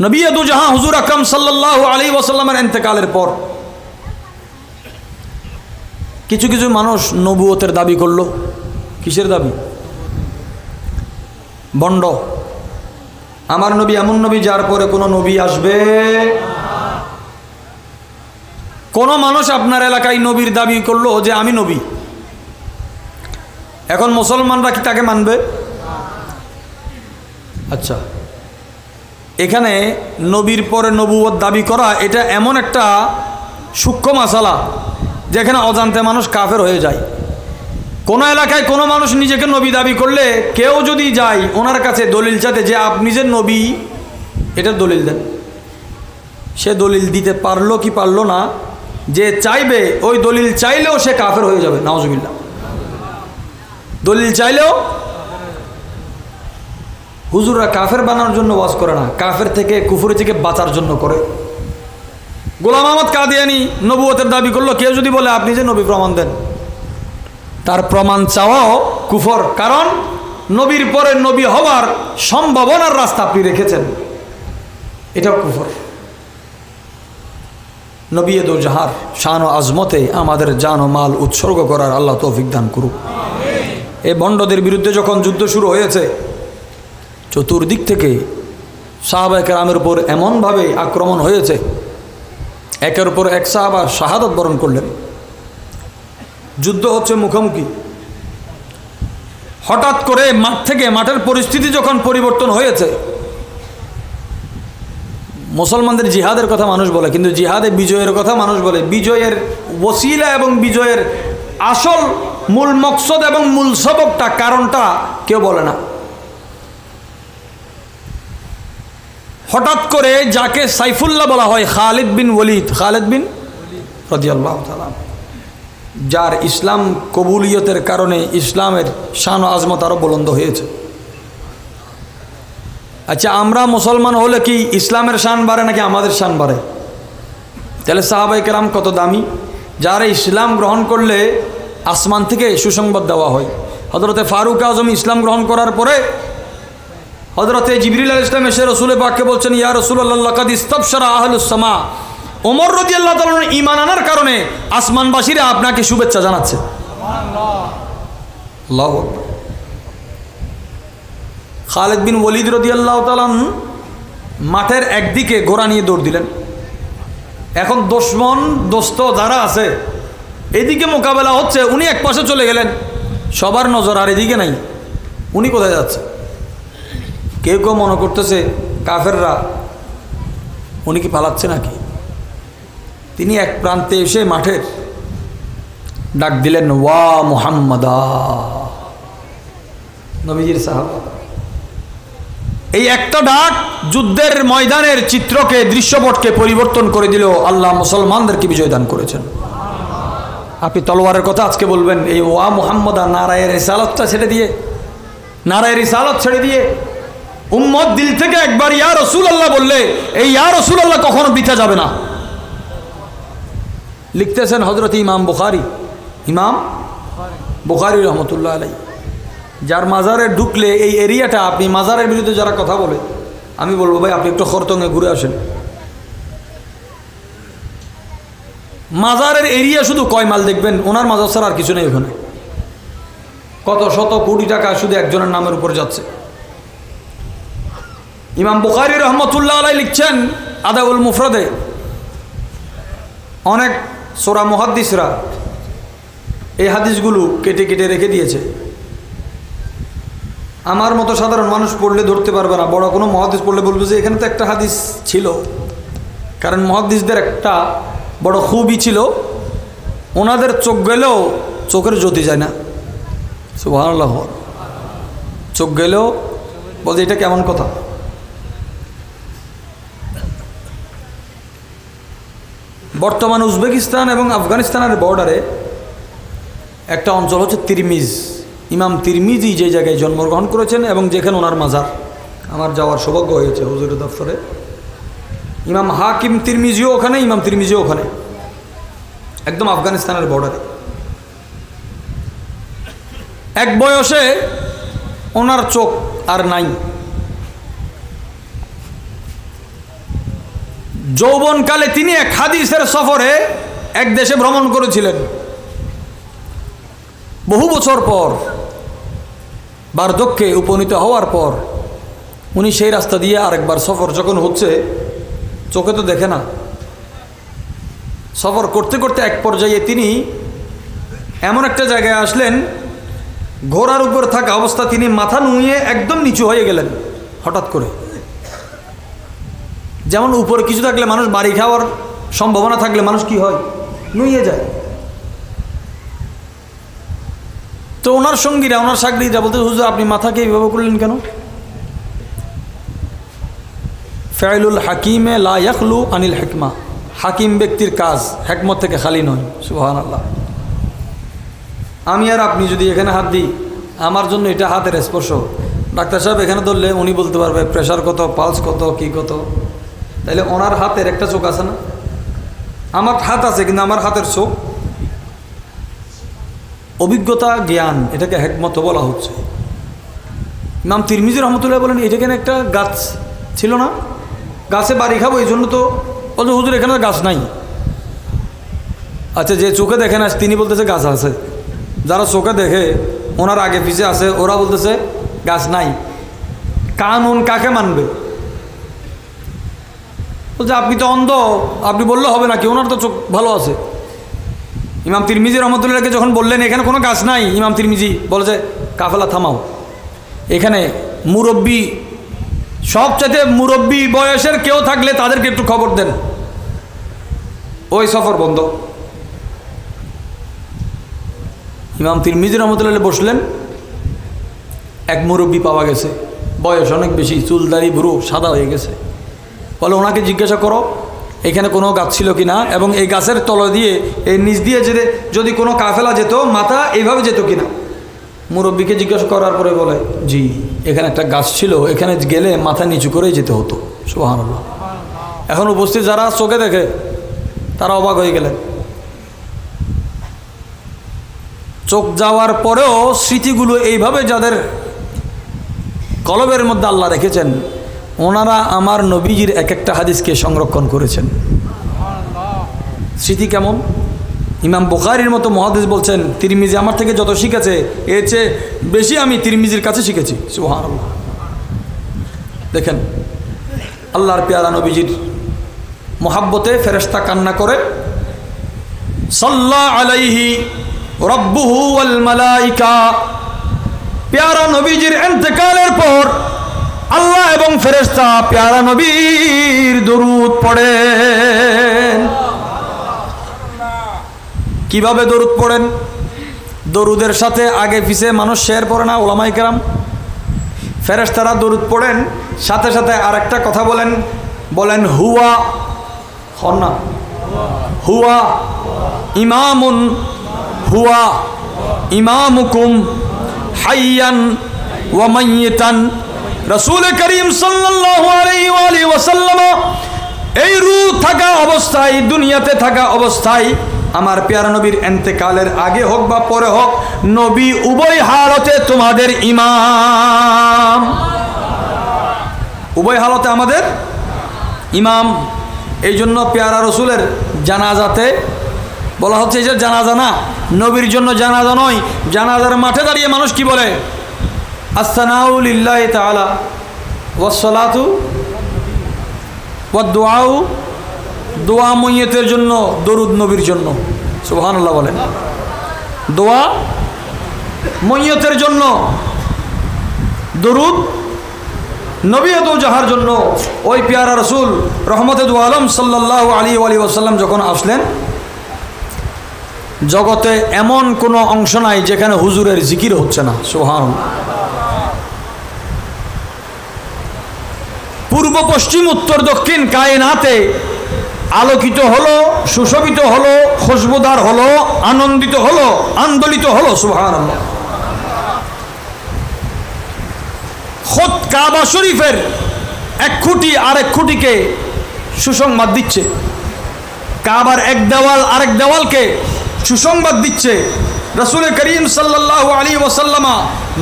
নবী দু জাহান হুজুর আকরাম সাল্লাল্লাহু আলাইহি ওয়াসাল্লামের ইন্তেকালের পর কিছু কিছু মানুষ নবুয়তের দাবি করলো। কিসের দাবি? বন্ড। আমার নবী এমন নবী যার পরে কোনো নবী আসবে। কোনো মানুষ আপনার এলাকায় নবীর দাবি করলো যে আমি নবী, এখন মুসলমানরা কি তাকে মানবে? আচ্ছা, এখানে নবীর পরে নবুয়ত দাবি করা এটা এমন একটা সূক্ষ্ম মাসালা যেখানে অজান্তে মানুষ কাফের হয়ে যায়। কোনো এলাকায় কোনো মানুষ নিজেকে নবী দাবি করলে কেউ যদি যায় ওনার কাছে দলিল চাইতে যে আপনি যে নবী, এটার দলিল দেন, সে দলিল দিতে পারলো কি পারলো না, যে চাইবে ওই দলিল চাইলেও সে কাফের হয়ে যাবে। নাউজুবিল্লাহ। দলিল চাইলেও হুজুররা কাফের বানানোর জন্য ওয়াজ করে না, কাফের থেকে কুফরি থেকে বাঁচার জন্য করে। গোলাম আহমদ কাদিয়ানী নবুয়তের দাবি করলো, কেউ যদি বলে আপনি যে নবী প্রমাণ দেন, তার প্রমাণ চাওয়াও কুফর, কারণ নবীর পরে নবী হওয়ার সম্ভাবনার রাস্তা আপনি রেখেছেন, এটাও কুফর। নবী দো জাহার শান ও আজমতে আমাদের জান ও মাল উৎসর্গ করার আল্লাহ তৌফিক দান করুক। এই ভণ্ডদের বিরুদ্ধে যখন যুদ্ধ শুরু হয়েছে, চতুর্দিক থেকে সাহাবায়ে কেরামের উপর এমনভাবে আক্রমণ হয়েছে, একের উপর এক সাহাবা শাহাদাত বরণ করলেন। যুদ্ধ হচ্ছে মুখোমুখি, হঠাৎ করে মাঠ থেকে, মাঠের পরিস্থিতি যখন পরিবর্তন হয়েছে, মুসলমানদের জিহাদের কথা মানুষ বলে, কিন্তু জিহাদে বিজয়ের কথা মানুষ বলে। বিজয়ের ওসিলা এবং বিজয়ের আসল মূল মকসদ এবং মূল সবকটা, কারণটা কেউ বলে না। হঠাৎ করে যাকে সাইফুল্লাহ বলা হয়, খালিদ বিন ওয়ালিদ, খালিদ বিন রাদিয়াল্লাহু তাআলা, যার ইসলাম কবুলিয়তের কারণে ইসলামের শান ও আজমত আরও বুলন্দ হয়েছে। আচ্ছা, আমরা মুসলমান হলে কি ইসলামের শান বাড়ে নাকি আমাদের শান বাড়ে? তাহলে সাহাবায়ে কেরাম কত দামি, যারা ইসলাম গ্রহণ করলে আসমান থেকে সুসংবাদ দেওয়া হয়। হযরতে ফারুক আজম ইসলাম গ্রহণ করার পরে হযরতে জিবরিল আলাইহিস সালাম এসে রাসূল পাককে বলছেন, ইয়া রাসূলুল্লাহ লাকাদ ইস্তাবশারা আহলুস সামা। ওমর রাদিয়াল্লাহু তাআলা ঈমান আনার কারণে আসমানবাসীরা আপনাকে শুভেচ্ছা জানাচ্ছে। সুবহানাল্লাহ, আল্লাহু আকবার। খালিদ বিন ওয়ালিদ রাদিয়াল্লাহু তাআলা মাঠের একদিকে ঘোড়া নিয়ে দৌড় দিলেন। এখন দুশমন দোস্ত যারা আছে এদিকে মোকাবেলা হচ্ছে, উনি এক পাশে চলে গেলেন, সবার নজর আর এদিকে নাই, উনি কোথায় যাচ্ছে? কেউ কেউ মনে করতেছে কাফেররা উনি কি পালাচ্ছে নাকি। তিনি এক প্রান্তে এসে মাঠের ডাক দিলেন, ওয়া মুহাম্মাদা, নবীজির সাহাবা। এই একটা ডাক যুদ্ধের ময়দানের চিত্রকে, দৃশ্যপটকে পরিবর্তন করে দিল। আল্লাহ মুসলমানদেরকে বিজয় দান করেছেন। আপনি তলোয়ারের কথা আজকে বলবেন, এই ওয়া মুহাম্মাদা নারায়ের রিসালাতটা ছেড়ে দিয়ে, নারায়ের রিসালাত ছেড়ে দিয়ে উম্মত দিল থেকে একবার ইয়া রাসূলুল্লাহ বললে, এই ইয়া রাসূলুল্লাহ কখনো বৃথা যাবে না। লিখতেছেন হযরত ইমাম বুখারী, ইমাম বুখারী রহমতুল্লাহ আলাইহি, যার মাজারে ঢুকলে এই এরিয়াটা, আপনি মাজারের বিরুদ্ধে যারা কথা বলে, আমি বলবো ভাই আপনি একটু খরতঙ্গে ঘুরে আসেন। মাজারের এরিয়া শুধু কয় মাইল দেখবেন, ওনার মাজার ছাড়া আর কিছু নেই ওখানে। কত শত কোটি টাকা শুধু একজনের নামের উপর যাচ্ছে। ইমাম বুখারী রহমতুল্লাহ আলাইহি লিখছেন আদাউল মুফরাদে, অনেক সূরা মুহাদ্দিসরা এই হাদিসগুলো কেটে কেটে রেখে দিয়েছে। আমার মতো সাধারণ মানুষ পড়লে ধরতে পারবে না, বড় কোনো মুহাদ্দিস পড়লে বলবে যে এখানে তো একটা হাদিস ছিল। কারণ মুহাদ্দিসদের একটা বড় খুবই ছিল, ওনাদের চোখ গেলেও চোখের জ্যোতি যায় না। সুবহানাল্লাহ, চোখ গেলেও বলছে এটা কেমন কথা। বর্তমান উজবেকিস্তান এবং আফগানিস্তানের বর্ডারে একটা অঞ্চল হচ্ছে তিরমিজ। ইমাম তিরমিজি যে জায়গায় জন্মগ্রহণ করেছেন এবং যেখানে ওনার মাজার, আমার যাওয়ার সৌভাগ্য হয়েছে হুজুরের দফতরে। ইমাম হাকিম তিরমিজিও ওখানে, ইমাম তিরমিজিও ওখানে, একদম আফগানিস্তানের বর্ডারে। এক বয়সে ওনার চোখ আর নাই, যৌবনকালে তিনি এক হাদিসের সফরে এক দেশে ভ্রমণ করেছিলেন। বহু বছর পর বার্ধক্যে উপনীত হওয়ার পর উনি সেই রাস্তা দিয়ে আরেকবার সফর যখন হচ্ছে, চোখে তো দেখে না, সফর করতে করতে এক পর্যায়ে তিনি এমন একটা জায়গায় আসলেন, ঘোড়ার উপর থাকা অবস্থা তিনি মাথা নুয়ে একদম নিচু হয়ে গেলেন হঠাৎ করে। যেমন উপরে কিছু থাকলে মানুষ বাড়ি খাওয়ার সম্ভাবনা থাকলে মানুষ কি হয়, নুয়ে যায়। তো ওনার সঙ্গীরা, ওনার সাগরীরা বলতে, হুজুর আপনি মাথাকে এইভাবে করলেন কেন? ফাইলুল হাকিমে লা ইয়াখলু আনিল হিকমা, হাকিম ব্যক্তির কাজ হেকমত থেকে খালি নয়। সুবহানাল্লাহ। আমি আর আপনি যদি এখানে হাত দিই, আমার জন্য এটা হাতের স্পর্শ, ডাক্তার সাহেব এখানে ধরলে উনি বলতে পারবে প্রেশার কত, পালস কত, কি কত। তাইলে ওনার হাতের একটা চোখ আছে না? আমার হাত আছে কিন্তু আমার হাতের চোখ, অভিজ্ঞতা, জ্ঞান, এটাকে হেকমত বলা হচ্ছে। ইমাম তিরমিজি রহমতুল্লাহ বলেন, এটা কেন একটা গাছ ছিল না, গাছে বাড়ি খাবো এই জন্য তো বলছে হুজুর এখানে গাছ নাই। আচ্ছা, যে চোখে দেখে না তিনি বলতেছে গাছ আছে, যারা চোখে দেখে ওনার আগে পিছে আছে ওরা বলতেছে গাছ নাই। কানুন কাকে মানবে? বলছে আপনি তো অন্ধ, আপনি বললে হবে নাকি, ওনার তো চোখ ভালো আছে। ইমাম তিরমিজি রহমতুল্লাহকে যখন বললেন এখানে কোনো গাছ নাই, ইমাম তিরমিজি বলেছে কাফেলা থামাও, এখানে মুরব্বী, সবচেয়ে মুরব্বী বয়সের কেউ থাকলে তাদেরকে একটু খবর দেন। ওই সফর বন্ধ। ইমাম তিরমিজি রহমতুল্লাহ বসলেন, এক মুরব্বী পাওয়া গেছে, বয়স অনেক বেশি, চুলদারি ভুরু সাদা হয়ে গেছে। বলে ওনাকে জিজ্ঞাসা করো এখানে কোনো গাছ ছিল কি না, এবং এই গাছের তলা দিয়ে এই নিচ দিয়ে যদি কোনো কাফেলা যেত মাথা এইভাবে যেত কিনা। মুরব্বীকে জিজ্ঞাসা করার পরে বলে জি এখানে একটা গাছ ছিল, এখানে গেলে মাথা নিচু করেই যেতে হতো। সুবহানাল্লাহ। এখন উপস্থিত যারা চোখে দেখে তারা অবাক হয়ে গেলেন। চোখ যাওয়ার পরেও স্মৃতিগুলো এইভাবে যাদের কলবের মধ্যে আল্লাহ রেখেছেন, ওনারা আমার নবীজির এক একটা হাদিসকে সংরক্ষণ করেছেন। স্মৃতি কেমন? ইমাম বুখারীর মতো মুহাদ্দিস বলছেন, তিরমিজি আমার থেকে যত শিখেছে এর চেয়ে বেশি আমি তিরমিজির কাছে শিখেছি। সুবহানাল্লাহ। দেখেন আল্লাহর পেয়ারা নবীজির মোহাব্বতে ফেরেশতা কান্না করে, সাল্লা আলাইহি রব্বুহু ওয়াল মালাইকা। পেয়ারা নবীজির ইন্তেকালের পর আল্লাহ এবং ফেরেশতা পেয়ারা নবীর দরুদ পড়েন। কিভাবে দরুদ পড়েন? দরুদের সাথে আগে পিছে মানুষ শের পড়ে না, ওলামায়ে কেরাম? ফেরেশতারা দরুদ পড়েন, সাথে সাথে আরেকটা কথা বলেন হুয়া, হন্না হুয়া ইমামুন, হুয়া ইমামুকুম হাইয়ান ওয়া মাইয়িতান। রাসূল করিম সাল্লাল্লাহু আলাইহি ওয়াসাল্লাম এই রূহ থাকা অবস্থায়, দুনিয়াতে থাকা অবস্থায়, আমার পেয়ারা নবীর ইন্তেকালের আগে হোক বা পরে হোক, নবী উভয় হালতে তোমাদের ইমাম, উভয় হালতে আমাদের ইমাম। এই জন্য পেয়ারা রসুলের জানাজাতে বলা হচ্ছে যে জানাজা না, নবীর জন্য জানাজা নয়। জানাজার মাঠে দাঁড়িয়ে মানুষ কি বলে? আসসানাউ লিল্লাহি তাআলা ওয়াসসালাতু ওয়াদ-দুআউ, দোয়া মইয়তের জন্য, দরুদ নবীর জন্য। সুবহানাল্লাহ বলেন। দোয়া মইয়তের জন্য, দরুদ নবী দো জাহার জন্য। ওই পেয়ারা রসুল রহমতে দু আলম সাল্লাল্লাহু আলাইহি ওয়াসাল্লাম যখন আসলেন, জগতে এমন কোনো অংশ নাই যেখানে হুজুরের জিকির হচ্ছে না। সুবহানাল্লাহ। পূর্ব পশ্চিম উত্তর দক্ষিণ কায়নাতে আলোকিত হলো, সুশোভিত হলো, খুশবুদার হলো, আনন্দিত হলো, আন্দোলিত হলো। সুবহানাল্লাহ। খোদ কাবা শরীফের এক খুঁটি আরেক খুঁটিকে সুসংবাদ দিচ্ছে, কাবার এক দেওয়াল আরেক দেওয়ালকে সুসংবাদ দিচ্ছে। রাসূল করিম সাল্লাল্লাহু আলাইহি ওয়াসাল্লাম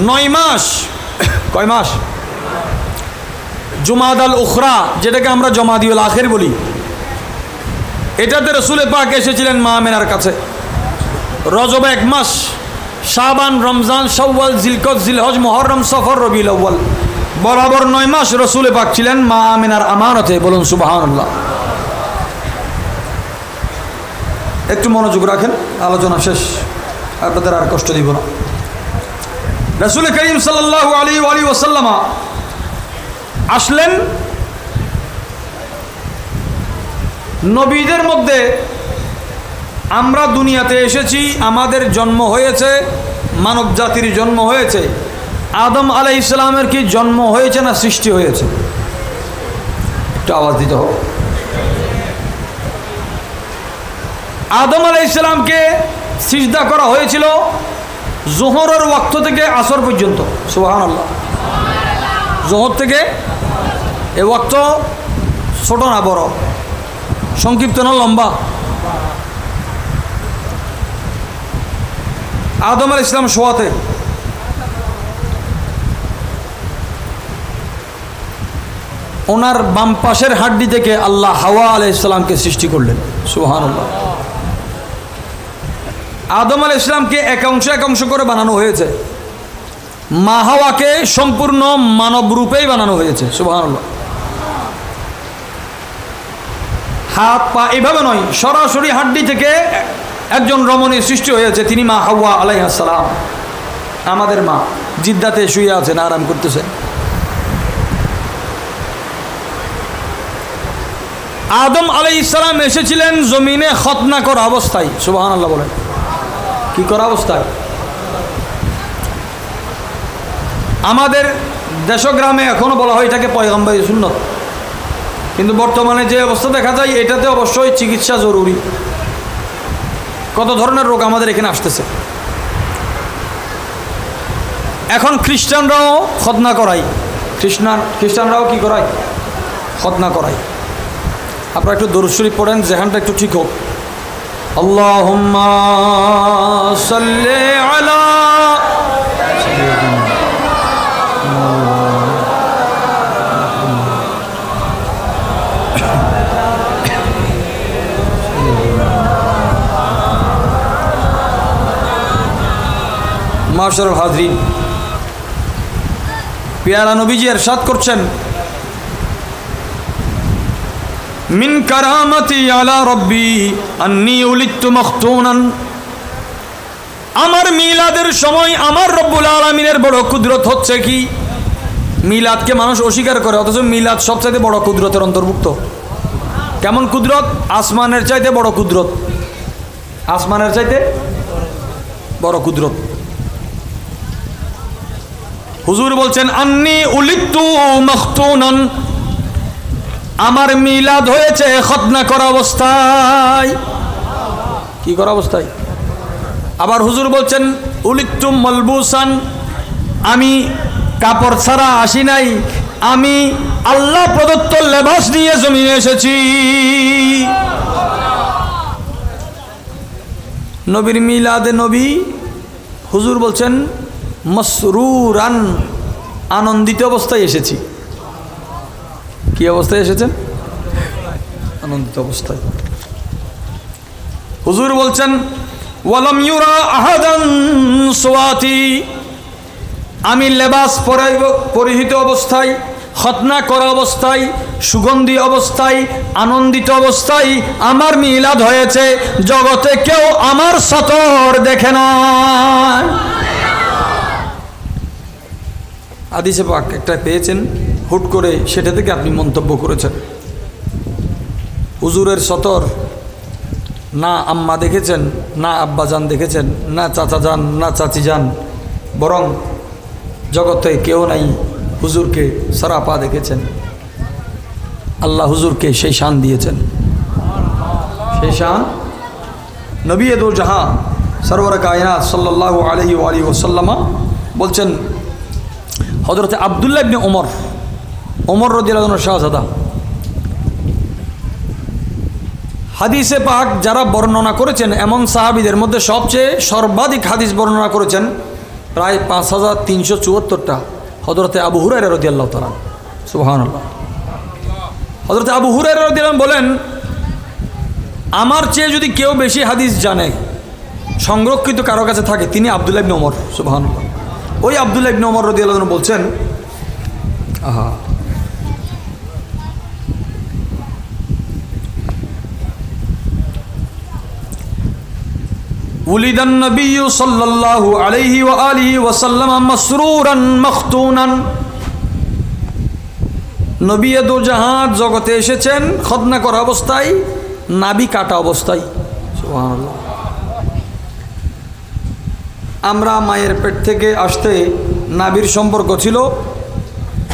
9 মাস, কয় মাস? জুমাদাল উখরা, যেটাকে আমরা জমাদিউল আখির বলি, এটাতে রাসূল পাক এসেছিলেন মা আমিনার কাছে। রজব 1 মাস, শাবান, রমজান, শাওয়াল, জিলকদ, জিলহজ, মুহররম, সফর, রবিউল আউয়াল, বরাবর 9 মাস রসুল পাক ছিলেন মা আমিনার আমানতে। বলুন সুবহানাল্লাহ। একটু মনোযোগ রাখেন, আলোচনা শেষ, আপনাদের আর কষ্ট দিব না। রাসূল করিম সাল্লাল্লাহু আলাইহি ওয়াসাল্লাম আসলেন। নবীদের মধ্যে আমরা দুনিয়াতে এসেছি, আমাদের জন্ম হয়েছে, মানব জাতির জন্ম হয়েছে। আদম আলাইহিস সালামের কি জন্ম হয়েছে না সৃষ্টি হয়েছে? একটু আওয়াজ দিতে হবে। আদম আলাইহিস সালামকে সিজদা করা হয়েছিল জোহরের ওয়াক্ত থেকে আসর পর্যন্ত। সুবহানাল্লাহ। জোহর থেকে এ ওয়াক্ত ছোট না বড়, সংক্ষিপ্ত না লম্বা? আদম আলাইহিস সালাম শোয়াতে ওনার বাম পাশের হাড্ডি থেকে আল্লাহ হাওয়া আলাইহিস সালামকে সৃষ্টি করলেন। সুবহানাল্লাহ। আদম আলাইহিস সালামকে একাংশ করে বানানো হয়েছে, মা হাওয়াকে সম্পূর্ণ মানব রূপেই বানানো হয়েছে। সুবহানাল্লাহ। হাত পা এভাবে নয়, সরাসরি হাড্ডি থেকে একজন রমণীর সৃষ্টি হয়েছে, তিনি মা হাওয়া আলাইহিস সালাম। আমাদের মা জিদ্দাতে শুয়ে আছেন, আরাম করতেছেন। আদম আলাইহিস সালাম এসেছিলেন জমিনে খতনা করা অবস্থায়। সুবহানাল্লাহ বলেন। কি করা অবস্থায়? আমাদের দেশগ্রামে এখনো বলা হয় এটাকে পয়গম্বরী সুন্নত, কিন্তু বর্তমানে যে অবস্থা দেখা যায় এটাতে অবশ্যই চিকিৎসা জরুরি। কত ধরনের রোগ আমাদের এখানে আসতেছে। এখন খ্রিস্টানরাও খতনা করায়, খ্রিস্টানরাও কি করায়? খতনা করায়। আপনারা একটু দরুদ শরীফ পড়েন, যেখানটা একটু ঠিক হোক। আল্লাহুম্মা সাল্লি আলা মাশাআল্লাহ। হাজরিন, প্যারা নবীজি ইরশাদ করছেন, মিন কারামাতি আলা রব্বি আন্নী উলিদতু মখতুনান। আমার মিলাদের সময় আমার রব্বুল আলামিনের বড় কুদরত হচ্ছে কি, মিলাদকে মানুষ অস্বীকার করে, অথচ মিলাদ সবচাইতে বড় কুদরতের অন্তর্ভুক্ত। কেমন কুদরত? আসমানের চাইতে বড় কুদরত, আসমানের চাইতে বড় কুদরত। হুজুর বলছেন আন্নী উলিদতু মখতুনান, আমার মিলাদ হয়েছে খতনা করা অবস্থায়। কি করা অবস্থায়? আবার হুজুর বলছেন উলিদতু মালবুসান, আমি কাপড় ছাড়া আসি নাই, আমি আল্লাহ প্রদত্ত লেবাস নিয়ে জমিনে এসেছি। নবীর মিলাদে নবী হুজুর বলছেন মসরুরান, আনন্দিত অবস্থায় এসেছি। কি অবস্থায় এসেছেন? আনন্দিত অবস্থায়। হুজুর বলছেন ওয়ালাম ইউরা আহাদান সুওয়াতি, আমি লেবাস পরিহিত অবস্থায়, খতনা করা অবস্থায়, সুগন্ধি অবস্থায়, আনন্দিত অবস্থায় আমার মিলাদ হয়েছে। জগতে কেউ আমার সতর দেখে না। হাদিসে পাক একটা পেয়েছেন, হুট করে সেটা থেকে আপনি মন্তব্য করেছেন। হুজুরের সতর না আম্মা দেখেছেন, না আব্বাজান দেখেছেন, না চাচা যান, না চাচি যান, বরং জগতে কেউ নাই হুজুরকে সরাপা দেখেছেন। আল্লাহ হুজুরকে সেই শান দিয়েছেন, সেই শান। নবী দো জাহাঁ সরওয়ার কায়নাত সাল্লাল্লাহু আলাইহি ওয়াসাল্লাম বলছেন, হযরত আব্দুল্লাহ ইবনে ওমর রাদিয়াল্লাহু আনহু শাহজাদা, হাদিসে পাক যারা বর্ণনা করেছেন এমন সাহাবীদের মধ্যে সবচেয়ে সর্বাধিক হাদিস বর্ণনা করেছেন প্রায় 5374টা হযরতে আবু হুরায়রা রাদিয়াল্লাহু তাআলা। সুবহানাল্লাহ। হযরতে আবু হুরায়রা রাদিয়াল্লাহু বলেন, আমার চেয়ে যদি কেউ বেশি হাদিস জানে সংরক্ষিত কারো কাছে থাকে তিনি আব্দুল্লাহ ইবনে ওমর। সুবহানাল্লাহ। ওই আব্দুল্লাহ ইবনে ওমর রাদিয়াল্লাহু আনহু বলছেন, আহা, উলিদান নবী সাল্লাল্লাহু আলাইহি ওয়া আলিহি ওয়াসাল্লাম মাসরুরান মাখতুনান, নবী দু জাহান জগতে এসেছেন খতনা করা অবস্থায়, নাভি কাটা অবস্থায়। সুবহানাল্লাহ। আমরা মায়ের পেট থেকে আসতে নাভির সম্পর্ক ছিল।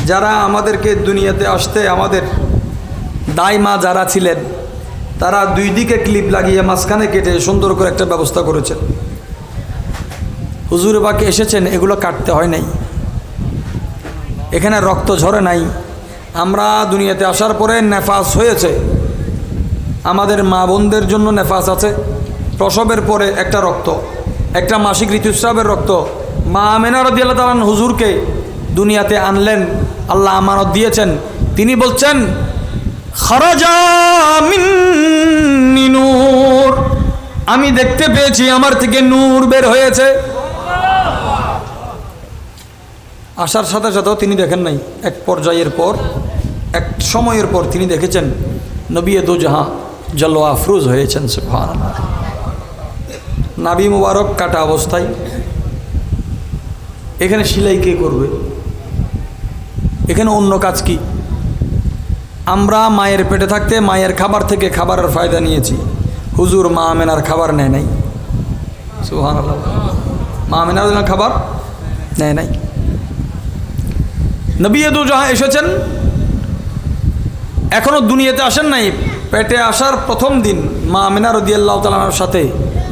যারা আমাদেরকে দুনিয়াতে আসতে আমাদের দাইমা যারা ছিলেন তারা দুই দিকে ক্লিপ লাগিয়ে মাঝখানে কেটে সুন্দর করে একটা ব্যবস্থা করেছেন। হুজুর পাকে এসেছেন, এগুলো কাটতে হয় নাই, এখানে রক্ত ঝরে নাই। আমরা দুনিয়াতে আসার পরে নেফাস হয়েছে, আমাদের মা বোনদের জন্য নেফাস আছে। প্রসবের পরে একটা রক্ত, একটা মাসিক ঋতুস্রাবের রক্ত। মা আমেনা রাদিয়াল্লাহু তাআলা হুজুরকে দুনিয়াতে আনলেন, আল্লাহ আমানত দিয়েছেন। তিনি বলছেন, খারাজা মিন্নি নূর, আমি দেখতে পেয়েছি আমার থেকে নূর বের হয়েছে। আসার সাথে সাথেও তিনি দেখেন নাই, এক পর্যায়ের পর, এক সময়ের পর তিনি দেখেছেন নবী দু জাহান জলওয়া আফরোজ হয়েছেন। সুবহানাল্লাহ। নাভি মুবারক কাটা অবস্থায়। এখানে সেলাই কে করবে? এখানে অন্য কাজ কি? আমরা মায়ের পেটে থাকতে মায়ের খাবার থেকে খাবারের ফায়দা নিয়েছি। হুজুর মা আমেনার খাবার নেয় নাই। সুবহানাল্লাহ। মা আমেনার জন্য খাবার নেয় নাই। নবী দু জাহান এসেছেন, এখনো দুনিয়াতে আসেন নাই। পেটে আসার প্রথম দিন মা আমেনা রাদিয়াল্লাহু তাআলার সাথে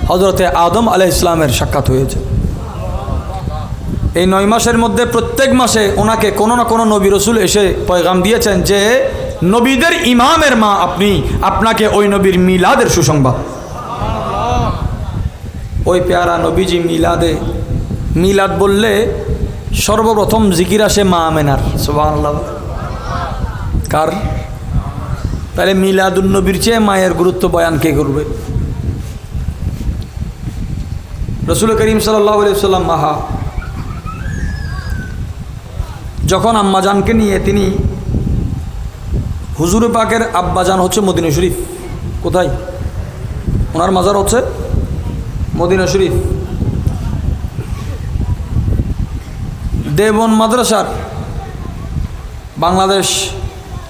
হযরতে আদম আলাইহিস সালামের সাক্ষাৎ হয়েছে। এই 9 মাসের মধ্যে প্রত্যেক মাসে ওনাকে কোনো না কোনো নবী রসুল এসে পয়গাম দিয়েছেন যে নবীদের ইমামের মা আপনি, আপনাকে ওই নবীর মিলাদের সুসংবাদ। ওই পেয়ারা নবীজি মিলাদে, মিলাদ বললে সর্বপ্রথম জিকির আসে মা আমেনার। সুবহানাল্লাহ। কার? তাহলে মিলাদুন নবীর চেয়ে মায়ের গুরুত্ব বয়ান কে করবে? রাসূল করিম সাল্লাল্লাহু আলাইহি ওয়াসাল্লাম মাহা যখন আম্মাজানকে নিয়ে তিনি, হুজুর পাকের আব্বাজান হচ্ছে মদিনা শরীফ। কোথায়? ওনার মাজার হচ্ছে মদিনা শরীফ। দেবন মাদ্রাসার বাংলাদেশ,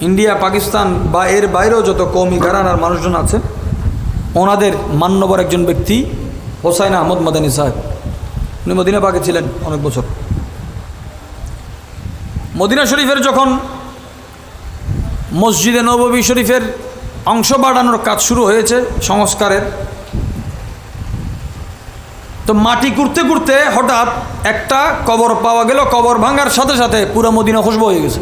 ইন্ডিয়া, পাকিস্তান বা এর বাইরেও যত কওমি ঘরানার মানুষজন আছে, ওনাদের মান্যবর একজন ব্যক্তি হোসাইন আহমদ মাদানী সাহেব। উনি মদিনা পাকে ছিলেন অনেক বছর। মদিনা শরীফের যখন মসজিদে নববী শরীফের অংশ বাড়ানোর কাজ শুরু হয়েছে সংস্কারের, তো মাটি কুড়তে কুড়তে হঠাৎ একটা কবর পাওয়া গেল। কবর ভাঙার সাথে সাথে পুরো মদিনা খুশবু হয়ে গেছে।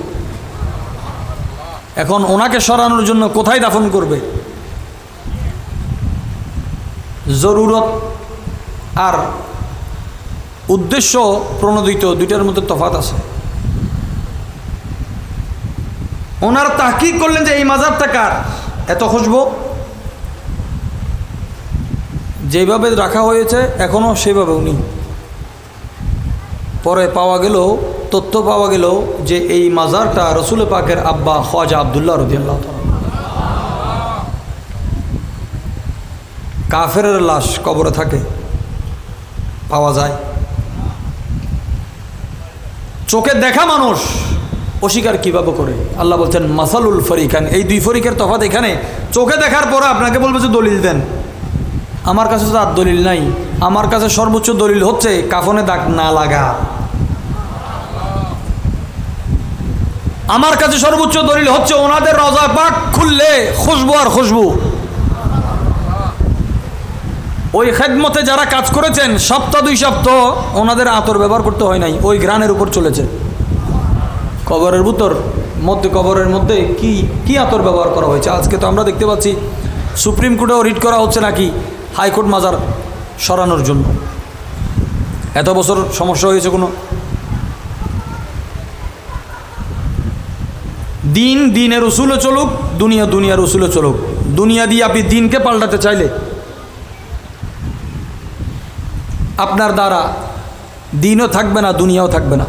এখন ওনাকে সরানোর জন্য কোথায় দাফন করবে? জরুরত আর উদ্দেশ্য প্রণোদিত, দুইটার মধ্যে তফাৎ আছে। ওনারা তাহকিক করলেন যে এই মাজারটা কার, এত খুশবু যেভাবে রাখা হয়েছে এখনও সেভাবে উনি। পরে পাওয়া গেল, তথ্য পাওয়া গেল যে এই মাজারটা রসুল পাকের আব্বা খ্বাজা আব্দুল্লাহ রাদিয়াল্লাহু তাআলা। কাফেরের লাশ কবরে থাকে, পাওয়া যায়। চোখে দেখা মানুষ অস্বীকার কিভাবে করে? আল্লাহ বলছেন মাসালুল ফরিকান, এই দুই ফরিকের তফাৎ এখানে। চোখে দেখার পরে আপনাকে বলবে যে দলিল দেন, আমার কাছে তো আর দলিল নাই। আমার কাছে সর্বোচ্চ দলিল হচ্ছে কাফনে দাগ না লাগা। আমার কাছে সর্বোচ্চ দলিল হচ্ছে ওনাদের রওজা পাক খুললে খুশবু আর খুশবু। ওই খেদমতে যারা কাজ করেছেন সপ্তাহ 2 সপ্তাহ ওনাদের আতর ব্যবহার করতে হয় নাই, ওই গ্রানের উপর চলেছে। কবরের কবরের মধ্যে কি কি আতর ব্যবহার করা হয়েছে। আজকে তো আমরা দেখতে পাচ্ছি সুপ্রিম কোর্টেও রিট করা হচ্ছে নাকি হাইকোর্ট মাজার সরানোর জন্য। এত বছর সমস্যা হয়েছে কোনো? দিন দিনের উসুলে চলুক, দুনিয়া দুনিয়ার উসুলে চলুক। দুনিয়া দিয়ে আপনি দিনকে পাল্টাতে চাইলে আপনার দ্বারা দিনও থাকবে না, দুনিয়াও থাকবে না।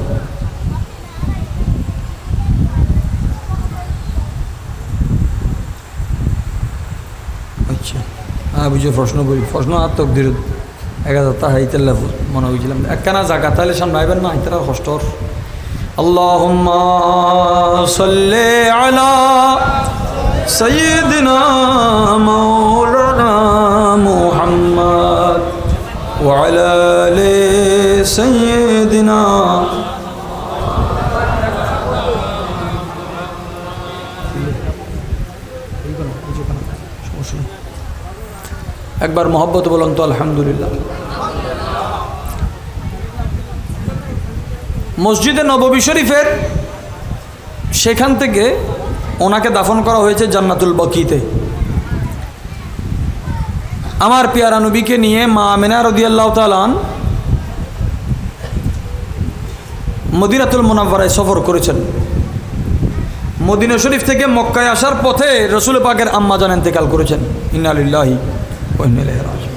আচ্ছা, বুঝে প্রশ্ন বলি, প্রশ্ন আর তকদির 1000টা হাইতেল মনে হয়েছিলাম একখানা জায়গা, তাহলে সামনে আইবেন না, হাইতারা কষ্টর। আল্লাহুম্মা সাল্লি আলা সাইয়্যিদিনা মাওলানা মুহাম্মদ ওয়া আলা আলি সাইয়্যিদিনা। একবার মোহব্বত বলুন তো আলহামদুলিল্লাহ। মসজিদে নববী শরীফের সেখান থেকে ওনাকে দাফন করা হয়েছে জান্নাতুল বকিতে। আমার পেয়ারা নবীকে নিয়ে মা আমিনা রাদিয়াল্লাহু তাআলা মদিনাতুল মুনাওয়ারায় সফর করেছেন। মদিনা শরীফ থেকে মক্কায় আসার পথে রসুল পাকের আম্মা জান ইন্তেকাল করেছেন। ইন্না লিল্লাহি ওয়া ইন্না ইলাইহি রাজিউন।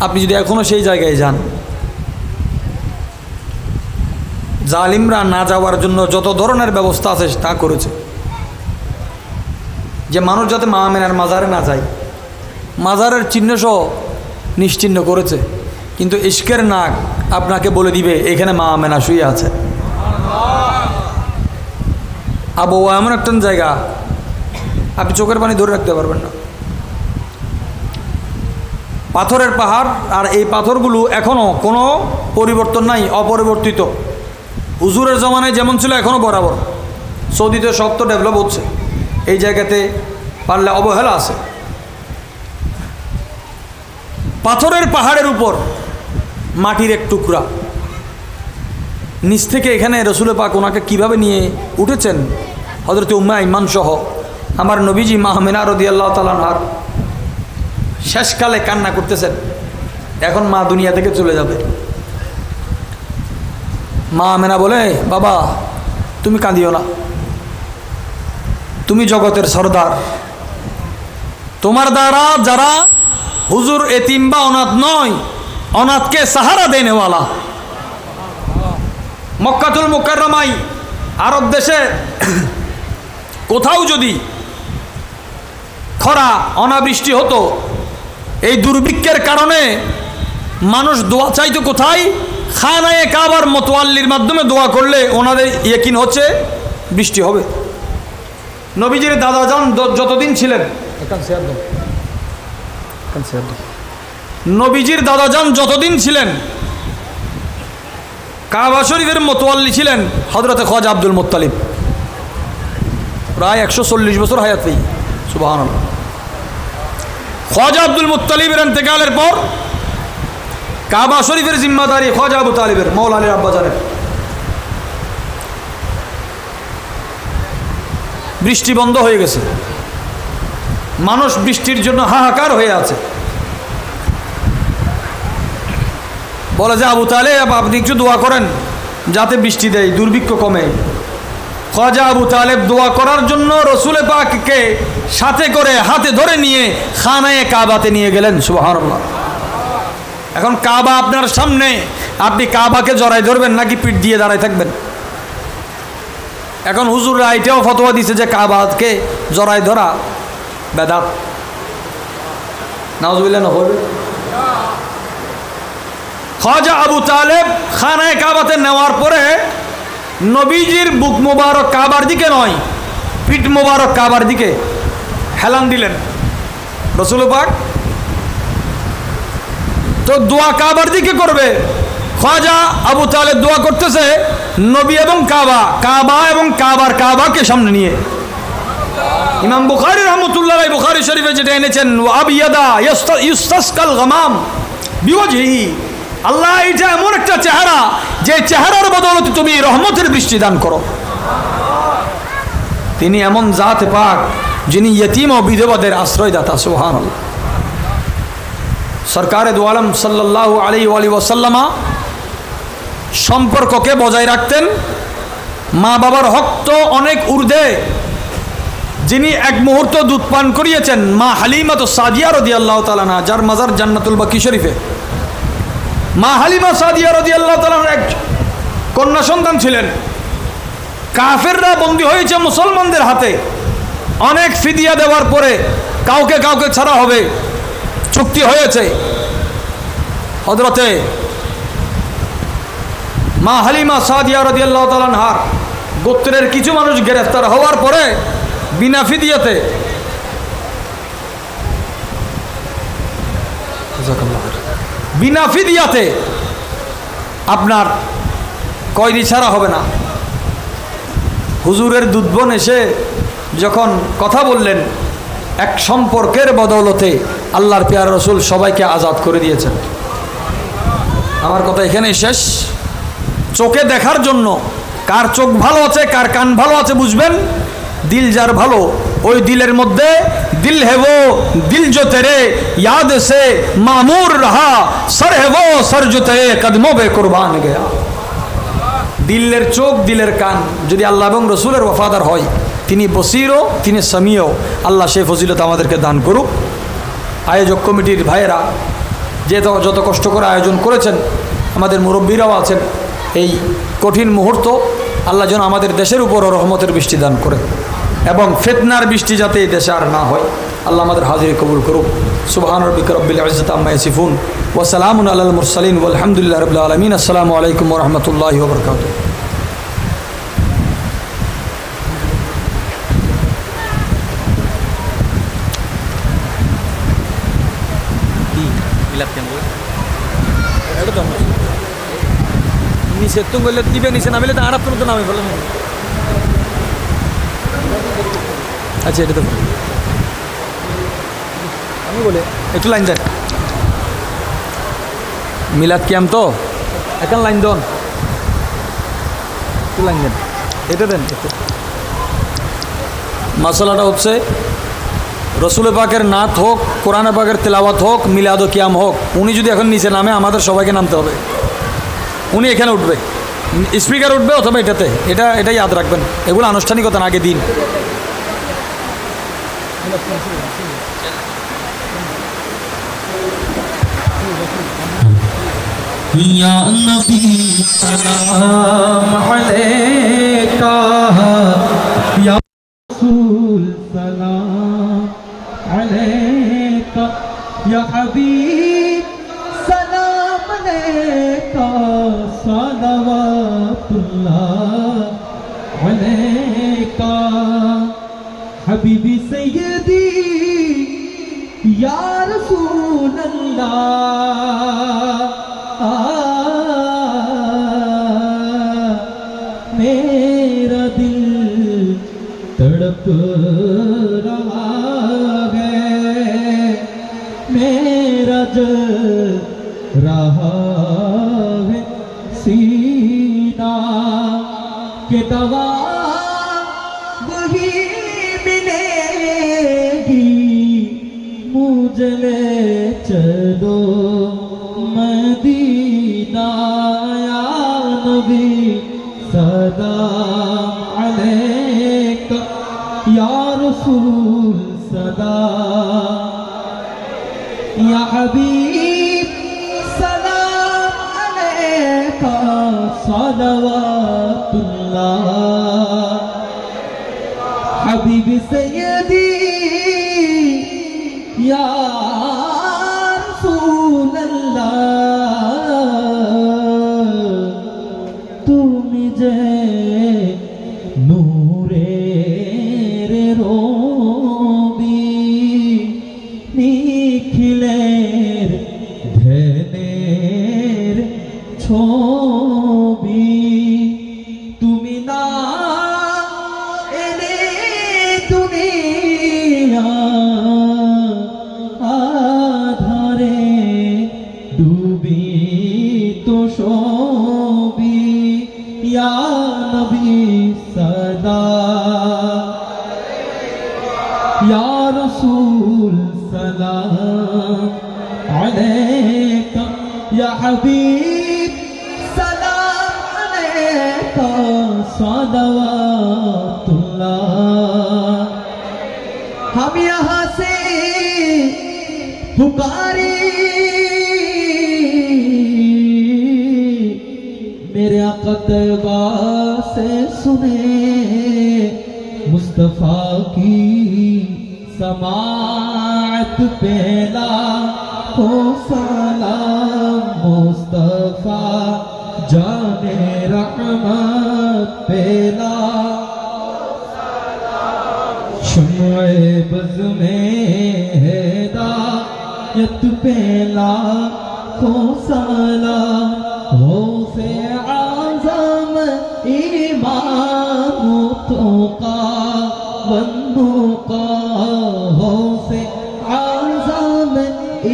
আপনি যদি এখনও সেই জায়গায় যান, জালিমরা না যাওয়ার জন্য যত ধরনের ব্যবস্থা আছে তা করেছে, যে মানুষ যাতে মা আমিনার মাজারে না যায়, মাজারের চিহ্নসহ নিশ্চিহ্ন করেছে। কিন্তু ইশকের নাক আপনাকে বলে দিবে এখানে মা আমিনা শুয়ে আছে। আবহাওয়া এমন একটা জায়গা আপনি চোখের পানি ধরে রাখতে পারবেন না। পাথরের পাহাড়, আর এই পাথরগুলো এখনও কোনো পরিবর্তন নাই, অপরিবর্তিত। হুজুরের জমানায় যেমন ছিল এখনও বরাবর। সৌদিতে সব তো ডেভেলপ হচ্ছে, এই জায়গাতে পারলে অবহেলা আছে। পাথরের পাহাড়ের উপর মাটির এক টুকরা, নিচ থেকে এখানে রসুল পাক ওনাকে কীভাবে নিয়ে উঠেছেন, হযরত উম্মে আইমান সহ আমার নবীজি মা আমিনা রাদিয়াল্লাহু তাআলা আনহার শেষকালে কান্না করতেছেন। এখন মা দুনিয়া থেকে চলে যাবে। মা আমিনা বলে, বাবা তুমি কাঁদিও না, তুমি জগতের সরদার, তোমার দ্বারা যারা হুজুর এতিম বা অনাথ নয়, অনাথকে সাহারা দেনেওয়ালা। মক্কাতুল মুকাররমায় আরব দেশে কোথাও যদি খরা অনাবৃষ্টি হতো, এই দুর্ভিক্ষের কারণে মানুষ দোয়া চাইতো কোথায়? খানায়ে কাবার মোতওয়াল্লির মাধ্যমে দোয়া করলে ওনাদের ইয়াকিন হচ্ছে বৃষ্টি হবে। নবীজির দাদাজান যতদিন ছিলেন, নবীজির দাদাজান যতদিন ছিলেন কাবা শরীফের মোতওয়াল্লি ছিলেন হযরতে খাজা আব্দুল মুত্তালিব। প্রায় 140 বছর হায়াত পেয়ে, সুবহানাল্লাহ। খাজা আব্দুল মুত্তালিবের ইন্তেকালের পর কাবা শরীফের জিম্মাদারি খাজা আবু তালিবের, মওলা আলীর আব্বাজানের। বৃষ্টি বন্ধ হয়ে গেছে, মানুষ বৃষ্টির জন্য হাহাকার হয়ে আছে। বলে যে আবু তালেব আপনি একটু দোয়া করেন যাতে বৃষ্টি দেয়, দুর্ভিক্ষ কমে। খাজা আবু তালেব দোয়া করার জন্য রসুল পাককে সাথে করে হাতে ধরে নিয়ে খানায়ে কাবাতে নিয়ে গেলেন। সুবহানাল্লাহ। এখন কাবা আপনার সামনে, আপনি কাবাকে জড়াই ধরবেন নাকি পিঠ দিয়ে দাঁড়ায় থাকবেন? এখন হুজুররা এটাও ফতোয়া দিছে যে কাবাকে জড়াই ধরা বেদাত। নাউজুবিল্লাহ না হবে। খাজা আবু তালেব খানায়ে কাবাতে নেওয়ার পরে নবীজির বুক মোবারক কাবার দিকে নয়, পিঠ মোবারক কাবার দিকে হেলান দিলেন রসুল পাক। তো দোয়া কাবার দিকে করবে, খাজা আবু তালেব দোয়া করতেছে নবী এবং কাবা, কাবা এবং কাবার কাবাকে সামনে নিয়ে। ইমাম বুখারী রাহমাতুল্লাহ আলাইহি বুখারী শরীফে যেটা এনেছেন, আবিয়াদা ইউস্তাসকাল গামাম বিওয়াজহিহি, আল্লাহ এটা এমন একটা চেহারা যে চেহারার বদৌলতে তুমি রহমতের বৃষ্টি দান করো। তিনি এমন জাত পাক যিনি ইয়তীম ও বিধবাদের আশ্রয়দাতা। সুবহানাল্লাহ। সরকারে দু আলম সাল্লাল্লাহু আলাইহি ওয়াসাল্লামা সম্পর্ককে বজায় রাখতেন। মা বাবার হক তো অনেক ঊর্ধ্বে। যিনি এক মুহূর্ত দুধ পান করিয়েছেন মা হালিমাতুস সাদিয়া রাদিয়াল্লাহু তাআলা আনহা, যার মাজার জান্নাতুল বাকি শরীফে, মা হালিমা সাদিয়া রাদিয়াল্লাহু তাআলার এক কন্যা সন্তান ছিলেন। কাফেররা বন্দী হয়েছে মুসলমানদের হাতে, অনেক ফিদিয়া দেওয়ার পরে কাউকে কাউকে ছাড়া হবে, চুক্তি হয়েছে। হযরতে মা হালিমা সাদিয়া রাদিয়াল্লাহু তাআলা আনহার গোত্রের কিছু মানুষ গ্রেফতার হওয়ার পরে বিনা ফিদিয়াতে আপনার কয়দি ছাড়া হবে না। হুজুরের দুধবন এসে যখন কথা বললেন, এক সম্পর্কের বদৌলতে আল্লাহর পেয়ারা রসুল সবাইকে আজাদ করে দিয়েছেন। আমার কথা এখানেই শেষ। চোখে দেখার জন্য কার চোখ ভালো আছে কার কান ভালো আছে বুঝবেন। দিল যার ভালো, ওই দিলের মধ্যে দিল হে वो दिल जो तेरे याद से मामूर रहा सर है वो सर जो तेरे कदमों पे कुर्बान गया। দিলের চোখ দিলের কান যদি আল্লাহ এবং রসুলের ওয়াফাদার হয়, তিনি বসিরও তিনি সামিও। আল্লাহ সেই ফজিলত আমাদেরকে দান করুক। আয়োজক কমিটির ভাইয়েরা যে যত কষ্ট করে আয়োজন করেছেন, আমাদের মুরব্বীরাও আছেন, এই কঠিন মুহূর্ত আল্লাহ যেন আমাদের দেশের উপরও রহমতের বৃষ্টি দান করে এবং ফিতনার বৃষ্টি যাতে এই দেশে আর না হয়। আল্লাহ আমাদের হাজিরি কবুল করুক। সুবহান রাব্বিকা রব্বিল ইজ্জাতি আম্মা ইয়াসিফুন ওয়া সালামুন আলাল মুরসালিন ওয়া আলহামদুলিল্লাহি রাব্বিল আলামিন। আসসালামু আলাইকুম ওয়া রাহমাতুল্লাহি ওয়া বারাকাতুহু। নিচে তো বললে দিবে, নিচে নামিলে তো আড়াপ তো নামে ফেলে। আচ্ছা, এটা তো আমি বলে একটু লাইন দেন। মিলাদ ক্যাম্প তো এখন লাইন দেন, একটু লাইন দেন, এটা দেন। মশলাটা হচ্ছে রসুল পাকের নাত হোক, কোরআন পাকের তেলাওয়াত হোক, মিলাদ ও কিয়াম হোক, উনি যদি এখন নিচে নামে আমাদের সবাইকে নামতে হবে। উনি এখানে উঠবে, স্পিকার উঠবে অথবা এটাতে, এটা ইয়াদ রাখবেন। এগুলো আনুষ্ঠানিকতা না, আগে দিন। या नबी सलाम अलैका, या रसूल सलाम अलैका, या हबीब सलाम अलैका, सलावतुल्लाह अलैका, हबीबी सय्यदी या रसूल अल्लाह, मेरा दिल तड़प रहा है, मेरा जल रहा है सीना, के दवा वही मिलेगी, मुझे ले चलो मदीना, या नबी सलाम अलैका, या रसूल सलाम, या हबीब सलाम अलैका, सलावतुल्लाह, हबीब सय्यदी या रसूल अल्लाह, তুমি যে নূরের রবি, নিখিলের ধ্যানের ছবি, তুমি না এলে দুনিয়া আধারে ডুবি তো সবি, या नबी सलाम, या रसूल सलाम अलैका, या हबीब सलाम अलैका, सलावतुल्लाह। हम यहाँ से पुकारे खतबा से सुने मुस्तफा की समाअत पे लाखों सलाम मुस्तफा जाने रहमत पे लाखों सलाम शम्ए बज़ में हिदायत पे लाखों सलाम गौसे आज़म इमाम तुक़ा वन्नुक़ा गौसे आज़म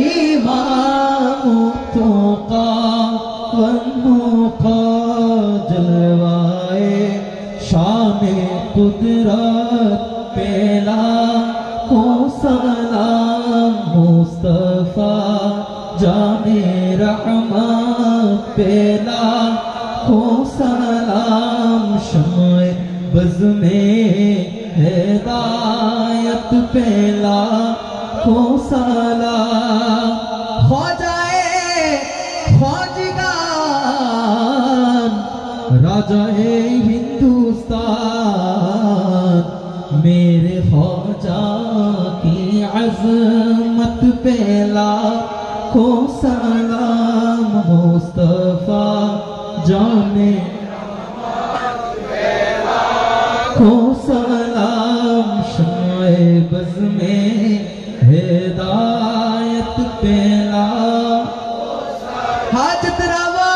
इमाम तुक़ा वन्नुक़ा जलवाए शान कुदरत पे लाखों सलाम मुस्तफा जाने रहमत पे लाखों सलाम शम्ए बज़ में हिदायत पे लाखों सलाम ख्वाजाए ख्वाजगान राजाए हिंदुस्तान मेरे ख्वाजा की अज़मत पे लाखों सलाम मुस्तफा जाने लाखों सलाम शम्ए बज़ में हिदायत पे लाखों सलाम हाजत रवा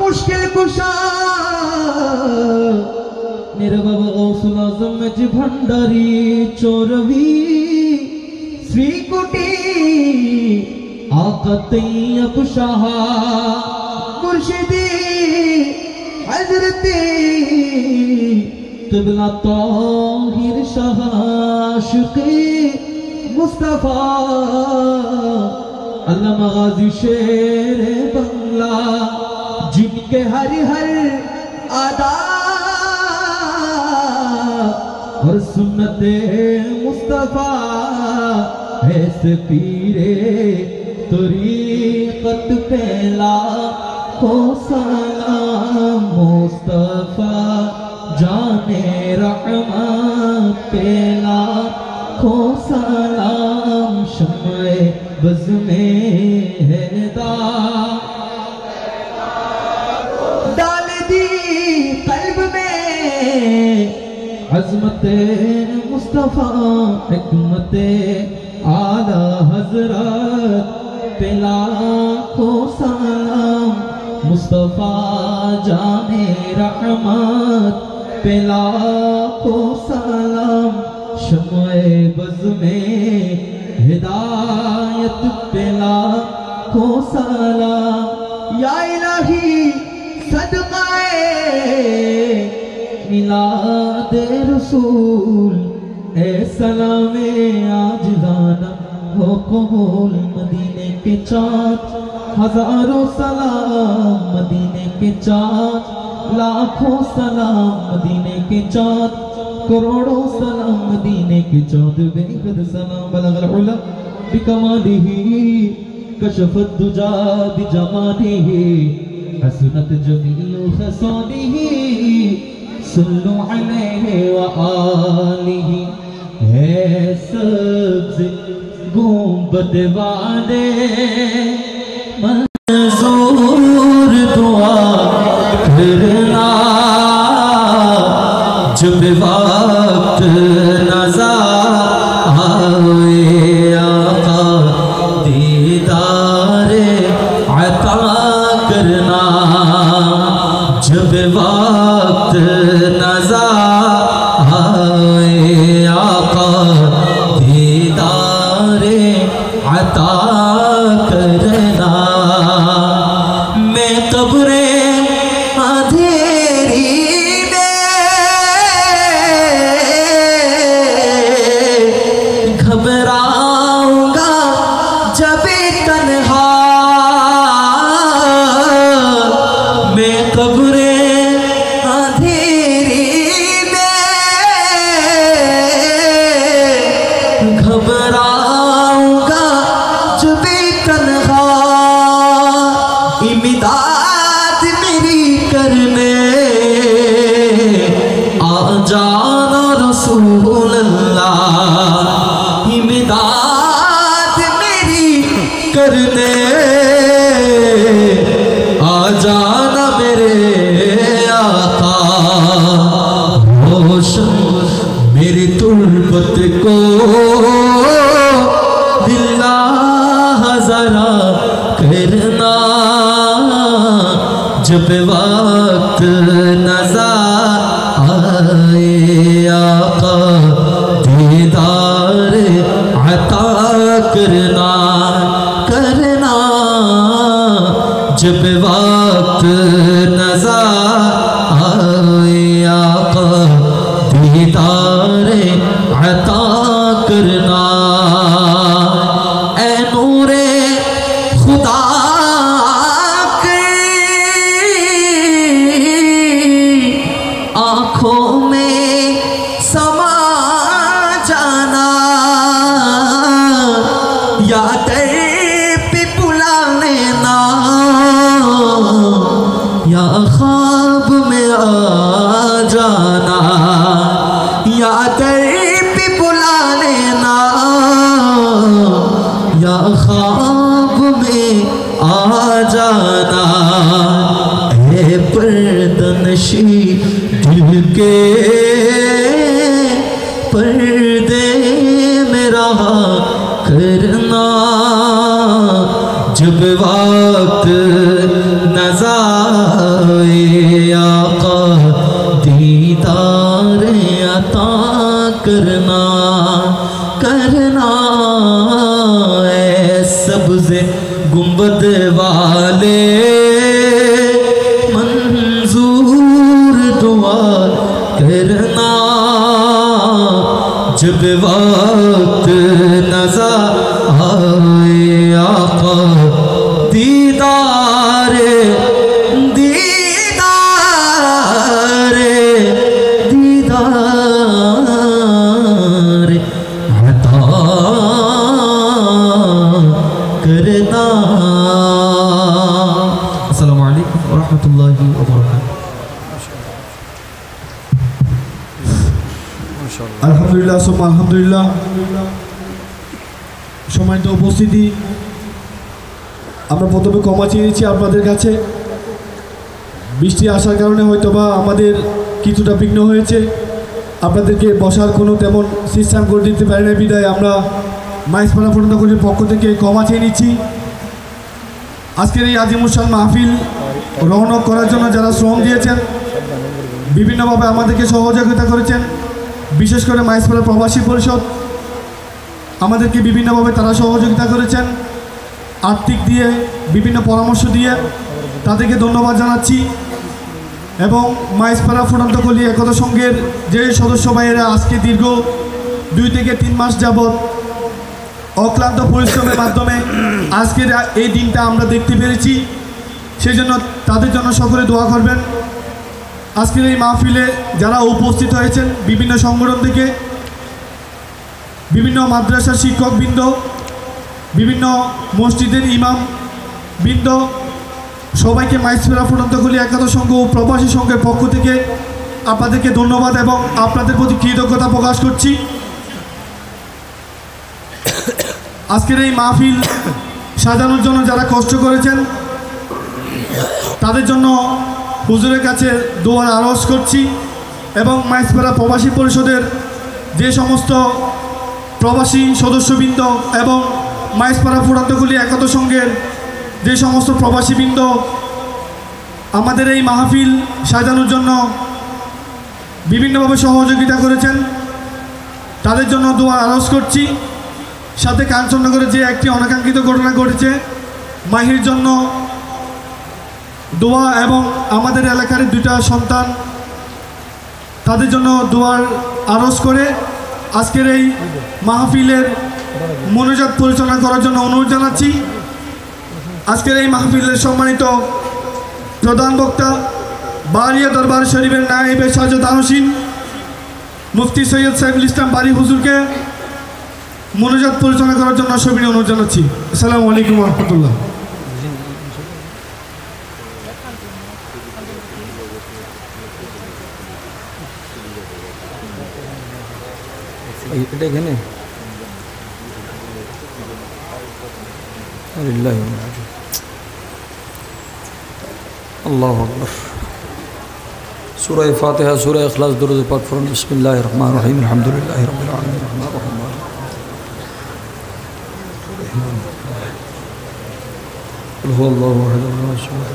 मुश्किल कुशा मेरे बाबा गौसुल आज़म जी भंडारी चोरवी श्रीकुटी आका तैयब शाह मुर्शिदी हज़रते क़िबला ताहिर शाह आशिक़े मुस्तफा अल्लामा गाज़ी शेर बंगला जिनके हर अदा और सुन्नते मुस्तफा ऐसे पीरे तरीक़त पे लाखों सलाम मुस्तफा जाने रहमत पे लाखों सलाम शम्ए बज़ में हिदायत डाल दी क़ल्ब में अज़मत मुस्तफा हिकमत आला हज़रत पे लाखों सलाम मुस्तफा जाने रहमत पे लाखों सलाम शम्ए बज़ में हिदायत पे लाखों सलाम या इलाही सदक़ाए मिलाद रसूल ए सलामे आजिज़ाना हो कबूल मदीने के चाँद हजारों सलाम मदीने के चाँद लाखों सलाम मदीने के चाँद करोड़ों सलाम मदीने के चाँद बेहद सलाम बलगल उला बिकमालिही कशफत दुजा बिजमालिही हसनत जमील खसालिही सल्लु अलैहि व आलिही है सब्ज़ गुंबद वाले मंजूर दुआ करना जब वक्त नज़ा आए आका दीदार अता करना जब वक्त नज़ा आए आका दीदार अता करना मैं कब्रे अंधेरी में घबराऊंगा जब तन्हा मैं कब्रे अंधेरी में رسول اللہ امداد میری کرنے آ جانا میرے آقا روشن میری تربت کو للہ ذرا کرنا جب وقت نظر آئے آقا دیدار عطا کرنا جب وقت نظر آئے آقا دیدار عطا کرنا اے نور خدا کی آنکھوں میں سما جانا یا در پہ بلا لینا یا خواب میں آ جانا یا در پہ بلا لینا یا خواب میں آ جانا اے پردنشی دل کے پردے میں رہا کرنا جب وقت نظر آئے آقا دیدار عطا کرنا اے سبز گنبد والے منظور دعا کرنا جب وقت نظر آئے آقا دیدار عطا کرنا. السلام علیکم ورحمۃ اللہ وبرکاتہ. আলহামদুলিল্লাহ সুম্মা আলহামদুলিল্লাহ. সম্মানিত উপস্থিতি, আমরা প্রথমে ক্ষমা চেয়েছি আপনাদের কাছে। বৃষ্টি আসার কারণে হয়তোবা আমাদের কিছুটা বিঘ্ন হয়েছে, আপনাদেরকে বসার কোনো তেমন সিস্টেম করে দিতে পারি না বিদায় আমরা মাইজপাড়া ফোরন্দকলির পক্ষ থেকে ক্ষমা চেয়ে নিচ্ছি। আজকের এই আজিমুসান মাহফিল রওনক করার জন্য যারা শ্রম দিয়েছেন, বিভিন্নভাবে আমাদেরকে সহযোগিতা করেছেন, বিশেষ করে মাইজপাড়া প্রবাসী পরিষদ আমাদেরকে বিভিন্নভাবে তারা সহযোগিতা করেছেন, আর্থিক দিয়ে বিভিন্ন পরামর্শ দিয়ে তাদেরকে ধন্যবাদ জানাচ্ছি। এবং মাইজপাড়া ফোরন্দকলি একতা সংঘের যে সদস্য ভাইয়েরা আজকে দীর্ঘ 2 থেকে 3 মাস যাবৎ অক্লান্ত পরিশ্রমের মাধ্যমে আজকের এই দিনটা আমরা দেখতে পেরেছি, সেজন্য তাদের জন্য সকলে দোয়া করবেন। আজকের এই মাহফিলে যারা উপস্থিত হয়েছেন বিভিন্ন সংগঠন থেকে, বিভিন্ন মাদ্রাসার শিক্ষকবৃন্দ, বিভিন্ন মসজিদের ইমাম বৃন্দ, সবাইকে মাইজপাড়া ফোরন্দকলি একতা সংঘ ও প্রবাসী সংঘের পক্ষ থেকে আপনাদেরকে ধন্যবাদ এবং আপনাদের প্রতি কৃতজ্ঞতা প্রকাশ করছি। আজকের এই মাহফিল সাজানোর জন্য যারা কষ্ট করেছেন তাদের জন্য হুজুরের কাছে দোয়ার আরজ করছি এবং মাইজপাড়া প্রবাসী পরিষদের যে সমস্ত প্রবাসী সদস্যবৃন্দ এবং মাইজপাড়া ফোরন্দকলি একতা সংঘের যে সমস্ত প্রবাসীবৃন্দ আমাদের এই মাহফিল সাজানোর জন্য বিভিন্নভাবে সহযোগিতা করেছেন তাদের জন্য দোয়া আরজ করছি। সাথে কাঞ্চননগরে যে একটি অনাকাঙ্ক্ষিত ঘটনা ঘটেছে, মাহির জন্য দোয়া এবং আমাদের এলাকার 2টা সন্তান তাদের জন্য দোয়ার আরজ করে আজকের এই মাহফিলের মনোজাত পরিচালনা করার জন্য অনুরোধ জানাচ্ছি। আজকের এই মাহফিলের সম্মানিত প্রধান বক্তা বারিয়া দরবার শরীফের নায়েবে সাজেদ আনসিন মুফতি সৈয়দ সাইফুল ইসলাম বারি হুজুরকে মনোজাত পরিচালনা করার জন্য সবিনয় অনুরোধ জানাচ্ছি। আসসালামু আলাইকুম ওয়া রাহমাতুল্লাহ। এটা এখানে আল্লাহু আকবার। সূরা ফাতিহা, সূরা ইখলাস, দুরূদ পাক পড়ুন। বিসমিল্লাহির রহমানির রহিম, আলহামদুলিল্লাহি রাব্বিল আলামিন, রহমানির রহিম, قل هو الله احد الله الصمد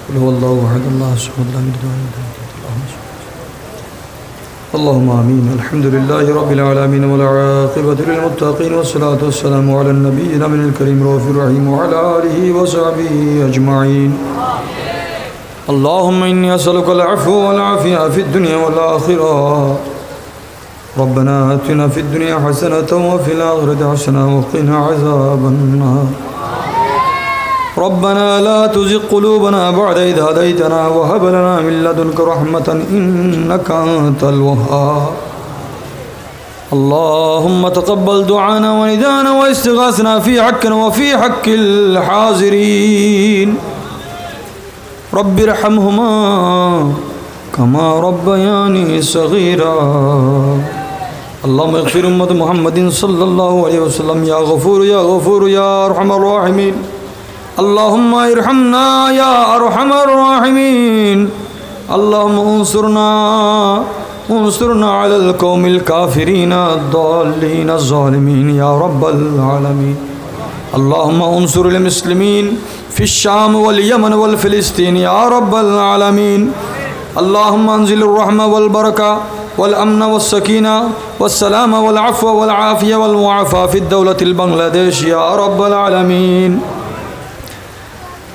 قل هو الله احد الله الصمد لم يلد ولم يولد. اللهم آمين. الحمد لله رب العالمين والعاقبة للمتقين والصلاة والسلام على النبي الأمين الكريم رؤوف الرحيم وعلى آله وصحبه أجمعين. اللهم إني أسألك العفو والعافية في الدنيا والآخرة. ربنا آتنا في الدنيا حسنة وفي الآخرة حسنة وقنا عذاب النار. ربنا لا تزغ قلوبنا بعد إذ هديتنا وهب لنا من لدنك رحمة إنك أنت الوهاب. اللهم تقبل دعانا وندانا واستغاثنا في حقنا وفي حق الحاضرين. رب ارحمهما كما ربياني صغيرا. اللهم اغفر أمة محمد صلى الله عليه وسلم يا غفور يا غفور يا أرحم الراحمين. اللهم ارحمنا يا أرحم الراحمين. اللهم انصرنا على القوم الكافرين الضالين الظالمين يا رب العالمين. اللهم انصر المسلمين في الشام واليمن والفلسطين يا رب العالمين. اللهم انزل الرحمة والبركة والأمن والسكينة والسلام والعفو والعافية والمعافاة في الدولة البنغلاديش يا رب العالمين.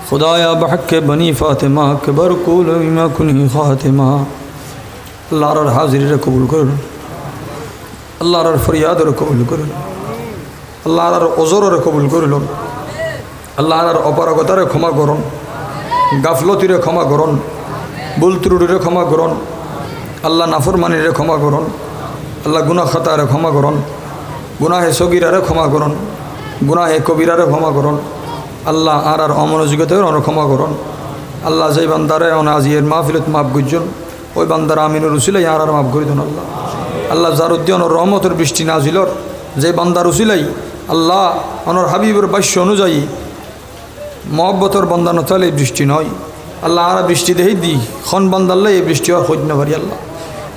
खुदाया बहक बनी फातिमा के बरकूल इमा कुनी खातिमा. अल्लाहर हाजिर कबूल कर, अल्लाहर फरियाद कबूल कर, अल्लाहर ओजर कबूल कर, अल्लाहर अपरागतार क्षमा करन, गाफलतिर क्षमा करन, भूल त्रुटिर क्षमा करन, अल्लाह नाफरमानिर क्षमा करन, अल्लाह गुनाह खतार क्षमा करन, गुनाहे सगीरार क्षमा करन, गुनाहे कबीरार क्षमा करन. আল্লাহ আর অমনোযোগিতার ক্ষমা করুন। আল্লাহ যেই বান্দারে আজিয়ের মাহফিলত মাফ গুজন ওই বান্দার আমিনুর উসিলাই আর মাফ করে দেন আল্লাহ। আল্লাহ যার উদ্দিন রহমতের বৃষ্টি নাজিলর যে বান্দার উসিলাই আল্লাহ অনর হাবিবের বাক্য অনুযায়ী মহব্বতর বান্দা নতালে বৃষ্টি নয় আল্লাহ আর বৃষ্টি দেহি দি খন বান্দাল্লাহ এই বৃষ্টি আর খোঁজ না পারি আল্লাহ।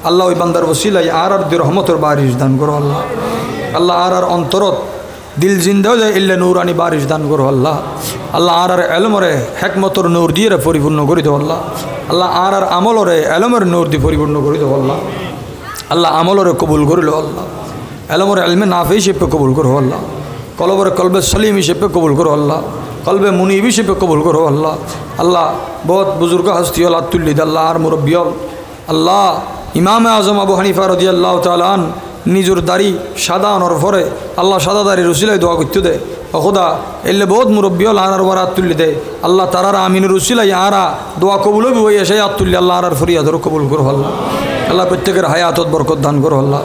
আল্লাহ ওই বান্দার উসিলাই আর রহমতের বারিশ দান করো আল্লাহ। আল্লাহ আর অন্তরত দিল জিন্দাও যায় ইল্লা নূরানি বারিশ দান করো আল্লাহ। আল্লাহ আর এলমরে হেকমতর নূর দিয়ে পরিপূর্ণ করে দেও আল্লাহ। আল্লাহ আর আমলরে এলমের নূর দিয়ে পরিপূর্ণ করে দেও আল্লাহ। আল্লাহ আমলরে কবুল করিল আল্লাহ। এলমরে এলমে নাফে হিসেবে কবুল করো আল্লাহ। কলবরে কলবে সলিম হিসেবে কবুল করো আল্লাহ। কলবে মুনিব হিসেবে কবুল করো আল্লাহ। আল্লাহ বহুত বুজুর্গ হস্তি হল আতুল্লিদ আল্লাহ আর মুরব্বিয়ল আল্লাহ ইমাম আজম আবু হানিফা রাদিয়াল্লাহু তাআলা আন নিজের দাড়ি সাদা আনার পরে আল্লাহ সাদা দাড়ির উসিলায় দোয়া করতে দেয় খোদা এলে বহুত মুরব্বিয়ল আর বারাত তুলি দেয় আল্লাহ তারার আমিনুর উসিলাই আরা দোয়া কবুল হয়ে সেই আতুল্লি আল্লাহ আর ফরিয়াদর কবুল করো আল্লাহ। আল্লাহ প্রত্যেকের হায়াতত বরকত দান করো আল্লাহ।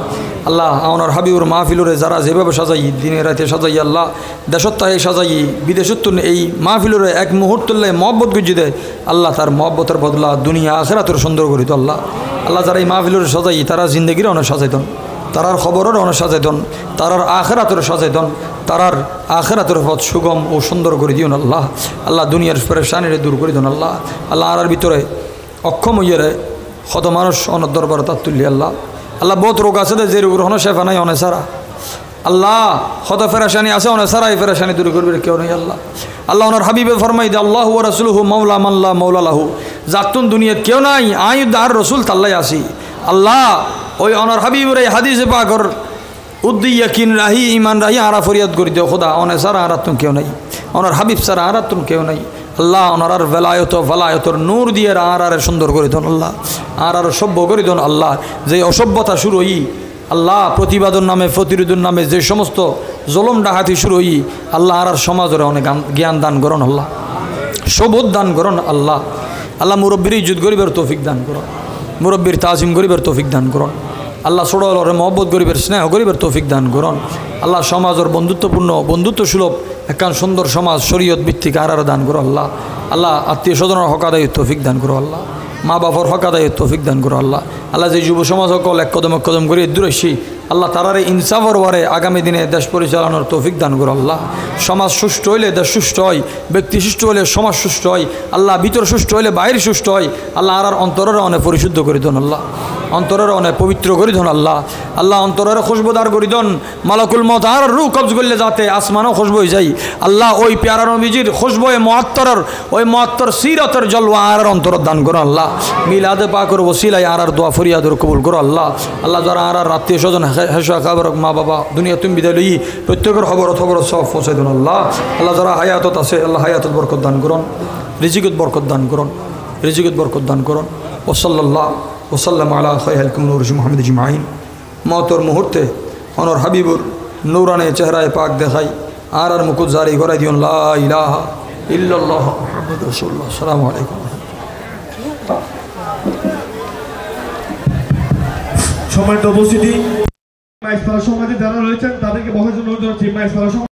আল্লাহ আমার হাবিবুর মাহফিলরে যারা যেভাবে সাজাই দিনে রাতে সাজাই আল্লাহ দেশত্তাহে সাজাই বিদেশত্ব এই মাহফিলরে এক মুহূর্তল্লায় মহব্বত গুজি দেয় আল্লাহ তার মহব্বতের বদলা দুনিয়া আখেরাতের সুন্দর করিত আল্লাহ। আল্লাহ যারা এই মাহফিলরে সাজাই তারা জিন্দগির অনেক সাজাইতন তারার খবরের অনেক সাজাইতন তারার আখেরাতের সাজাইতন তারার আখেরাতের পথ সুগম ও সুন্দর করে দিও আল্লাহ। আল্লাহ দুনিয়ার পেরেশানিরে দূর করে দিন আল্লাহ। আল্লাহ আর ভিতরে অক্ষম হইয়ারে শত মানুষ অনেক দরবার তার তুললি আল্লাহ। আল্লাহ বহুত রোগ আছে যে রোগের হনো শেফা নাই অনেক সারা আল্লাহ শত ফেরেশানি আছে অনেক সারা এই ফেরেশানি দূর করবে কেউ নেই আল্লাহ। আল্লাহ ওনার হাবিবে ফরমাই দে আল্লাহ ওয়া রাসূলুহু মাওলা মাল্লা মাওলা লাহু যাতুন দুনিয়ার কেউ নাই আইদ আর রসুল তাল্লাই আসি আল্লাহ। ওই অনর হাবিবর এই হাদিসে পাকর উদ্দিয়াকিন রাহি ইমান রাহি আরা ফরিয়াদ করে দিও খোদা অনে সারা আরাত তুমি কেউ নাই অনর হাবিব সারা আরাত তুমি কেউ নাই আল্লাহ। অনার বেলায়ত ফলায়তর নূর দিয়ে আর সুন্দর করে দেন আল্লাহ। আর সভ্য করে দেন আল্লাহ। যে অসভ্যতা শুরু হই আল্লাহ প্রতিবাদন নামে প্রতিরোধের নামে যে সমস্ত জলম ডাহাতি শুরু হই আল্লাহ আর সমাজরে অনেক জ্ঞান দান করুন আল্লাহ। সবোধ দান করুন আল্লাহ। আল্লাহ মুরব্বীর ইজ্জত গরিবের তৌফিক দান করুন মুরব্বীর তাজিম গরিবের তৌফিক দান করুন আল্লাহ। ছোটরে মহব্বত গরিবের স্নেহ গরিবের তৌফিক দান করুন আল্লাহ। সমাজের বন্ধুত্বপূর্ণ বন্ধুত্ব সুলভ একখান সুন্দর সমাজ শরীয়ত ভিত্তিক আর দান করো আল্লাহ। আল্লাহ আত্মীয় স্বজনের হক আদায় তৌফিক দান করো আল্লাহ। মা বাবার হক আদায়ের তৌফিক দান করো আল্লাহ। আল্লাহ যে যুব সমাজ সকল এক কদম করে দূর আসি আল্লাহ তারারে ইনসাফর ওয়ারে আগামী দিনে দেশ পরিচালনার তৌফিক দান করো আল্লাহ। সমাজ সুষ্ঠু হইলে দেশ সুষ্ঠু হয়, ব্যক্তি সুষ্ঠু হলে সমাজ সুষ্ঠু হয় আল্লাহ। ভিতর সুষ্ঠু হইলে বাইরে সুষ্ঠু হয় আল্লাহ। আর অন্তরের অনেক পরিশুদ্ধ করে দেন আল্লাহ, অন্তরের অনেক পবিত্র করে দেন আল্লাহ। আল্লাহ অন্তরের খুশবুদার করে দেন, মালাকুল মত আর রু কবজ করলে যাতে আসমানও খুশবু হয়ে যায় আল্লাহ। ওই প্যারা নবীজির খুশবুয়ে মুআত্তরের ওই মুআত্তর সিরাতের জলওয়া আর অন্তর দান করো আল্লাহ। মিলাদে পাকের ওসিলায় আর দোয়া ফরিয়াদের কবুল করো আল্লাহ। আল্লাহ যারা আর আত্মীয় স্বজন হেসা খাবার মা বাবা দুনিয়া তুমি বিদায় লই প্রত্যেকের খবর সব পৌঁছাই দেন আল্লাহ। আল্লাহ যারা হায়াতত আছে আল্লাহ হায়াতত বরকত দান করুন, রিজিকত বরকত দান করুন, রিজিকত বরকত দান করুন। ওসাল্লাল্লাহু ওসাল্লাম আলা খায়রুল নূর মুহাম্মদ আজমাইন। মওতর মুহূর্তে অনর হাবিবুর নূরানে চেহারায় পাক দেখাই আর মুকুট জারি করাই দিন লা ইলাহা ইল্লাল্লাহ মুহাম্মাদুর রাসূলুল্লাহ। আসসালামু আলাইকুম। সম্মানিত উপস্থিতি, সমাজে যারা রয়েছেন তাদেরকে বসার জন্য অনুরোধ করছি।